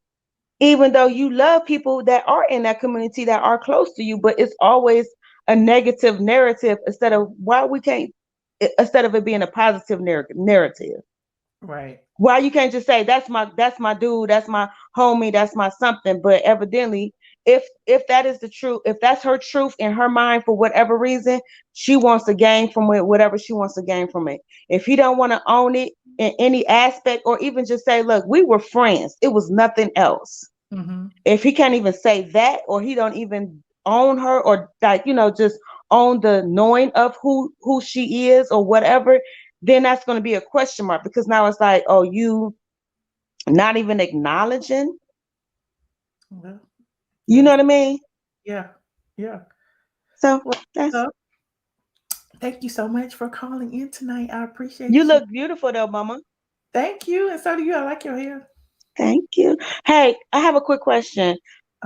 [SPEAKER 18] even though you love people that are in that community, that are close to you, but it's always a negative narrative instead of it being a positive narrative.
[SPEAKER 4] Right.
[SPEAKER 18] Why you can't just say that's my dude, that's my homie, that's my something. But evidently, if that is the truth, if that's her truth in her mind, for whatever reason, she wants to gain from it, whatever she wants to gain from it. If he don't want to own it in any aspect, or even just say, look, we were friends, it was nothing else. If he can't even say that, or he don't even own her, or just own the knowing of who she is or whatever, then that's going to be a question mark, because now it's like, oh, you not even acknowledging. You know what I mean?
[SPEAKER 4] Yeah.
[SPEAKER 18] So
[SPEAKER 4] thank you so much for calling in tonight. I appreciate
[SPEAKER 18] you. You look beautiful though, Mama.
[SPEAKER 4] Thank you, and so do you. I like your hair.
[SPEAKER 18] Thank you. Hey, I have a quick question.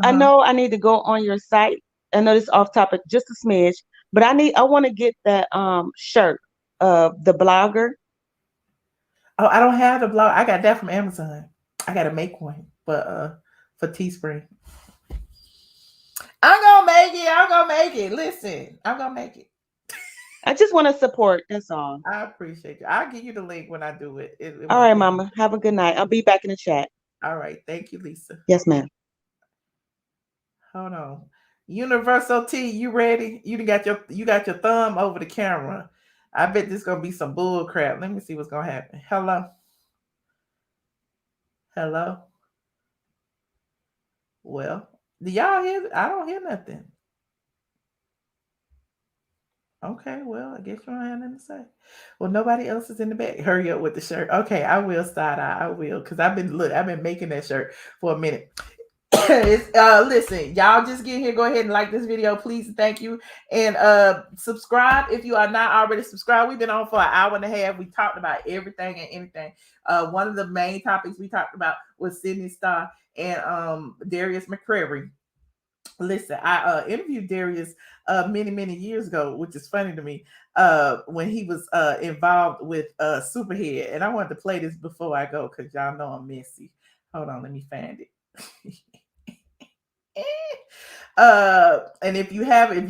[SPEAKER 18] I know I need to go on your site. I know this is off topic, just a smidge, but I want to get that shirt of the blogger.
[SPEAKER 4] Oh, I don't have the blog. I got that from Amazon. I gotta make one, but for Teespring. I'm gonna make it. I'm gonna make it. Listen, I'm gonna make it.
[SPEAKER 18] I just want to support. That's all.
[SPEAKER 4] I appreciate you. I'll give you the link when I do it.
[SPEAKER 18] All right, Mama. Have a good night. I'll be back in the chat.
[SPEAKER 4] All right. Thank you, Lisa.
[SPEAKER 18] Yes, ma'am.
[SPEAKER 4] Hold on. Universal T, you ready? You got your thumb over the camera. I bet this gonna be some bull crap. Let me see what's gonna happen. Hello. Hello. Well, do y'all hear? I don't hear nothing. Okay, well, I guess you don't have nothing to say. Well, nobody else is in the back. Hurry up with the shirt. Okay, I will start out. I will, because I've been making that shirt for a minute. Listen, y'all just get here. Go ahead and like this video, please. Thank you. And subscribe if you are not already subscribed. We've been on for an hour and a half. We talked about everything and anything. One of the main topics we talked about was Sydney Starr and Darius McCrary. Listen, I interviewed Darius many years ago, which is funny to me, when he was involved with Superhead. And I wanted to play this before I go because y'all know I'm messy. Hold on, let me find it. And if you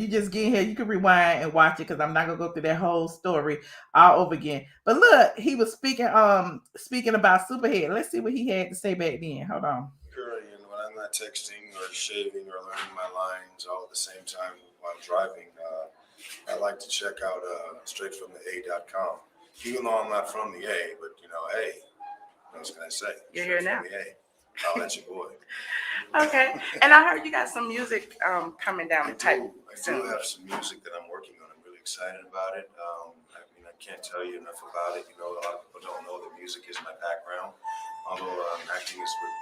[SPEAKER 4] just get in here, you can rewind and watch it because I'm not gonna go through that whole story all over again. But look, he was speaking about Superhead. Let's see what he had to say back then. Hold on.
[SPEAKER 3] And when I'm not texting or shaving or learning my lines all at the same time while driving, I like to check out straight from the A.com. Even though I'm not from the A, but hey, what else can I say?
[SPEAKER 19] You're here now.
[SPEAKER 3] I'll let you boy.
[SPEAKER 19] Okay, and I heard you got some music coming down the pipe.
[SPEAKER 3] I do have some music that I'm working on. I'm really excited about it. I can't tell you enough about it. A lot of people don't know that music is my background. Although acting is what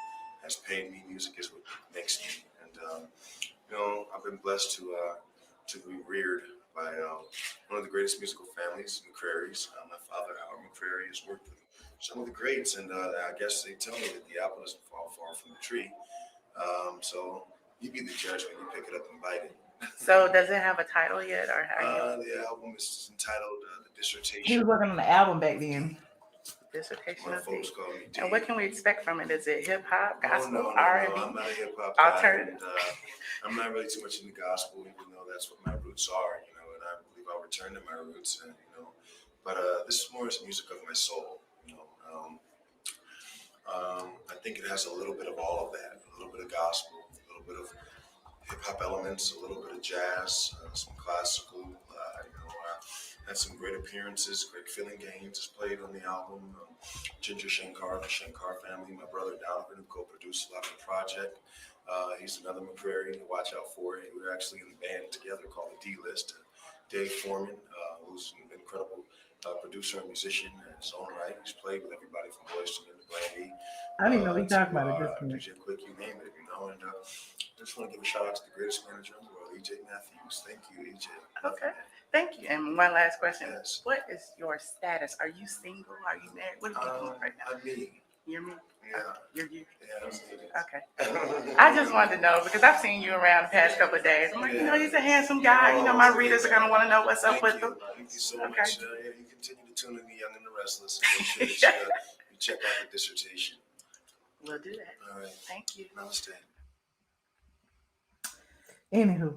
[SPEAKER 3] has paid me, music is what makes me. And I've been blessed to be reared by one of the greatest musical families, McCrary's. My father, Howard McCrary, has worked with some of the greats, and I guess they tell me that the apple doesn't fall far from the tree. So you be the judge when you pick it up and bite it.
[SPEAKER 19] So does it have a title yet, or how?
[SPEAKER 3] The album is entitled "The Dissertation."
[SPEAKER 4] He was working on the album back then.
[SPEAKER 19] Dissertation of
[SPEAKER 3] folks call me D.
[SPEAKER 19] And what can we expect from it? Is it hip hop, gospel,
[SPEAKER 3] No,
[SPEAKER 19] R&B,
[SPEAKER 3] I'm not a hip hop
[SPEAKER 19] alternative?
[SPEAKER 3] guy, and, I'm not really too much into gospel, even though that's what my roots are. And I believe I'll return to my roots. And but this is more as music of my soul. I think it has a little bit of all of that, a little bit of gospel, a little bit of hip hop elements, a little bit of jazz, some classical. Had some great appearances. Greg Feeling Gaines is played on the album. Ginger Shankar, the Shankar family, my brother Donovan, who co-produced a lot of the project. He's another McCrary to watch out for. We were actually in a band together called the D-List. Dave Foreman, who's an incredible producer and musician in his own right. He's played with everybody from Joyce to Brandy.
[SPEAKER 4] I didn't know we talked about it.
[SPEAKER 3] DJ Quick, you name it, And I just want to give a shout out to the greatest manager in the world, EJ Matthews. Thank you, EJ.
[SPEAKER 19] Okay, thank you. And one last question: What is your status? Are you single? Are you married? What are you doing right now?
[SPEAKER 3] I'm me.
[SPEAKER 19] You're me.
[SPEAKER 3] Yeah.
[SPEAKER 19] You're you.
[SPEAKER 3] Yeah,
[SPEAKER 19] Okay. I just wanted to know because I've seen you around the past couple of days. I'm like, he's a handsome guy. My readers are gonna want to know what's up with him.
[SPEAKER 3] Thank you so much. You continue to tune in The Young and the Restless. And make sure that you check out the dissertation.
[SPEAKER 19] We'll do that.
[SPEAKER 3] All right.
[SPEAKER 19] Thank you.
[SPEAKER 3] Namaste.
[SPEAKER 4] Anywho,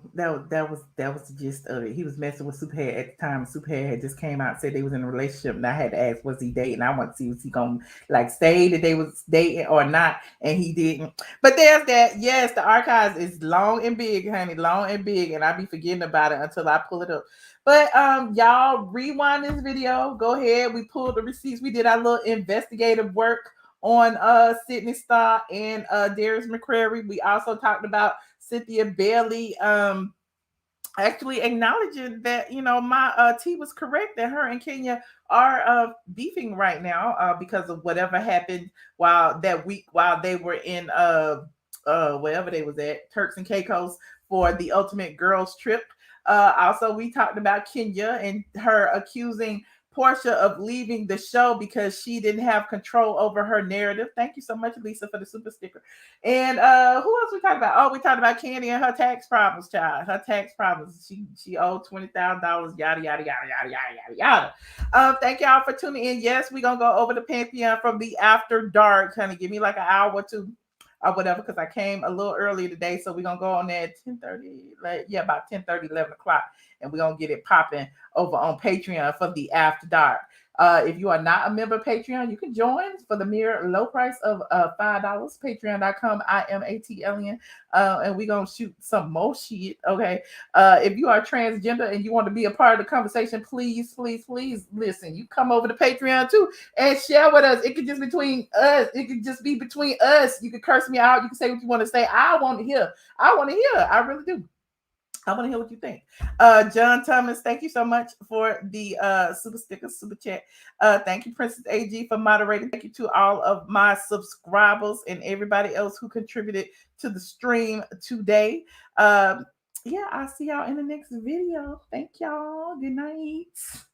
[SPEAKER 4] that was the gist of it. He was messing with Superhead at the time. Superhead had just came out and said they was in a relationship, and I had to ask, was he dating? I want to see was he gonna say that they was dating or not, and he didn't. But there's that. Yes, the archives is long and big, honey, long and big, and I be forgetting about it until I pull it up. But y'all rewind this video. Go ahead. We pulled the receipts. We did our little investigative work on Sydney Starr and Darius McCrary. We also talked about Cynthia Bailey actually acknowledging that my T was correct that her and Kenya are beefing right now because of whatever happened while they were in wherever they was at, Turks and Caicos, for the Ultimate Girls Trip. Also, we talked about Kenya and her accusing Porsha of leaving the show because she didn't have control over her narrative. Thank you so much, Lisa, for the super sticker. And who else we talked about? Oh, we talked about Kandi and her tax problems, child. Her tax problems. She owed $20,000, yada, yada, yada, yada, yada, yada. Thank y'all for tuning in. Yes, we're going to go over the Pantheon from the After Dark. Honey, give me like an hour or two or whatever, because I came a little early today. So we're going to go on there at 10:30, about 10:30, 11 o'clock. And we're going to get it popping over on Patreon for the After Dark. If you are not a member of Patreon, you can join for the mere low price of $5. Patreon.com, iamATLien. And we're going to shoot some more shit, okay? If you are transgender and you want to be a part of the conversation, please, please, please listen. You come over to Patreon too and share with us. It could just between us. It could just be between us. You can curse me out. You can say what you want to say. I want to hear. I really do. I want to hear what you think. John Thomas, thank you so much for the super sticker, super chat. Thank you, Princess AG, for moderating. Thank you to all of my subscribers and everybody else who contributed to the stream today. Yeah, I'll see y'all in the next video. Thank y'all. Good night.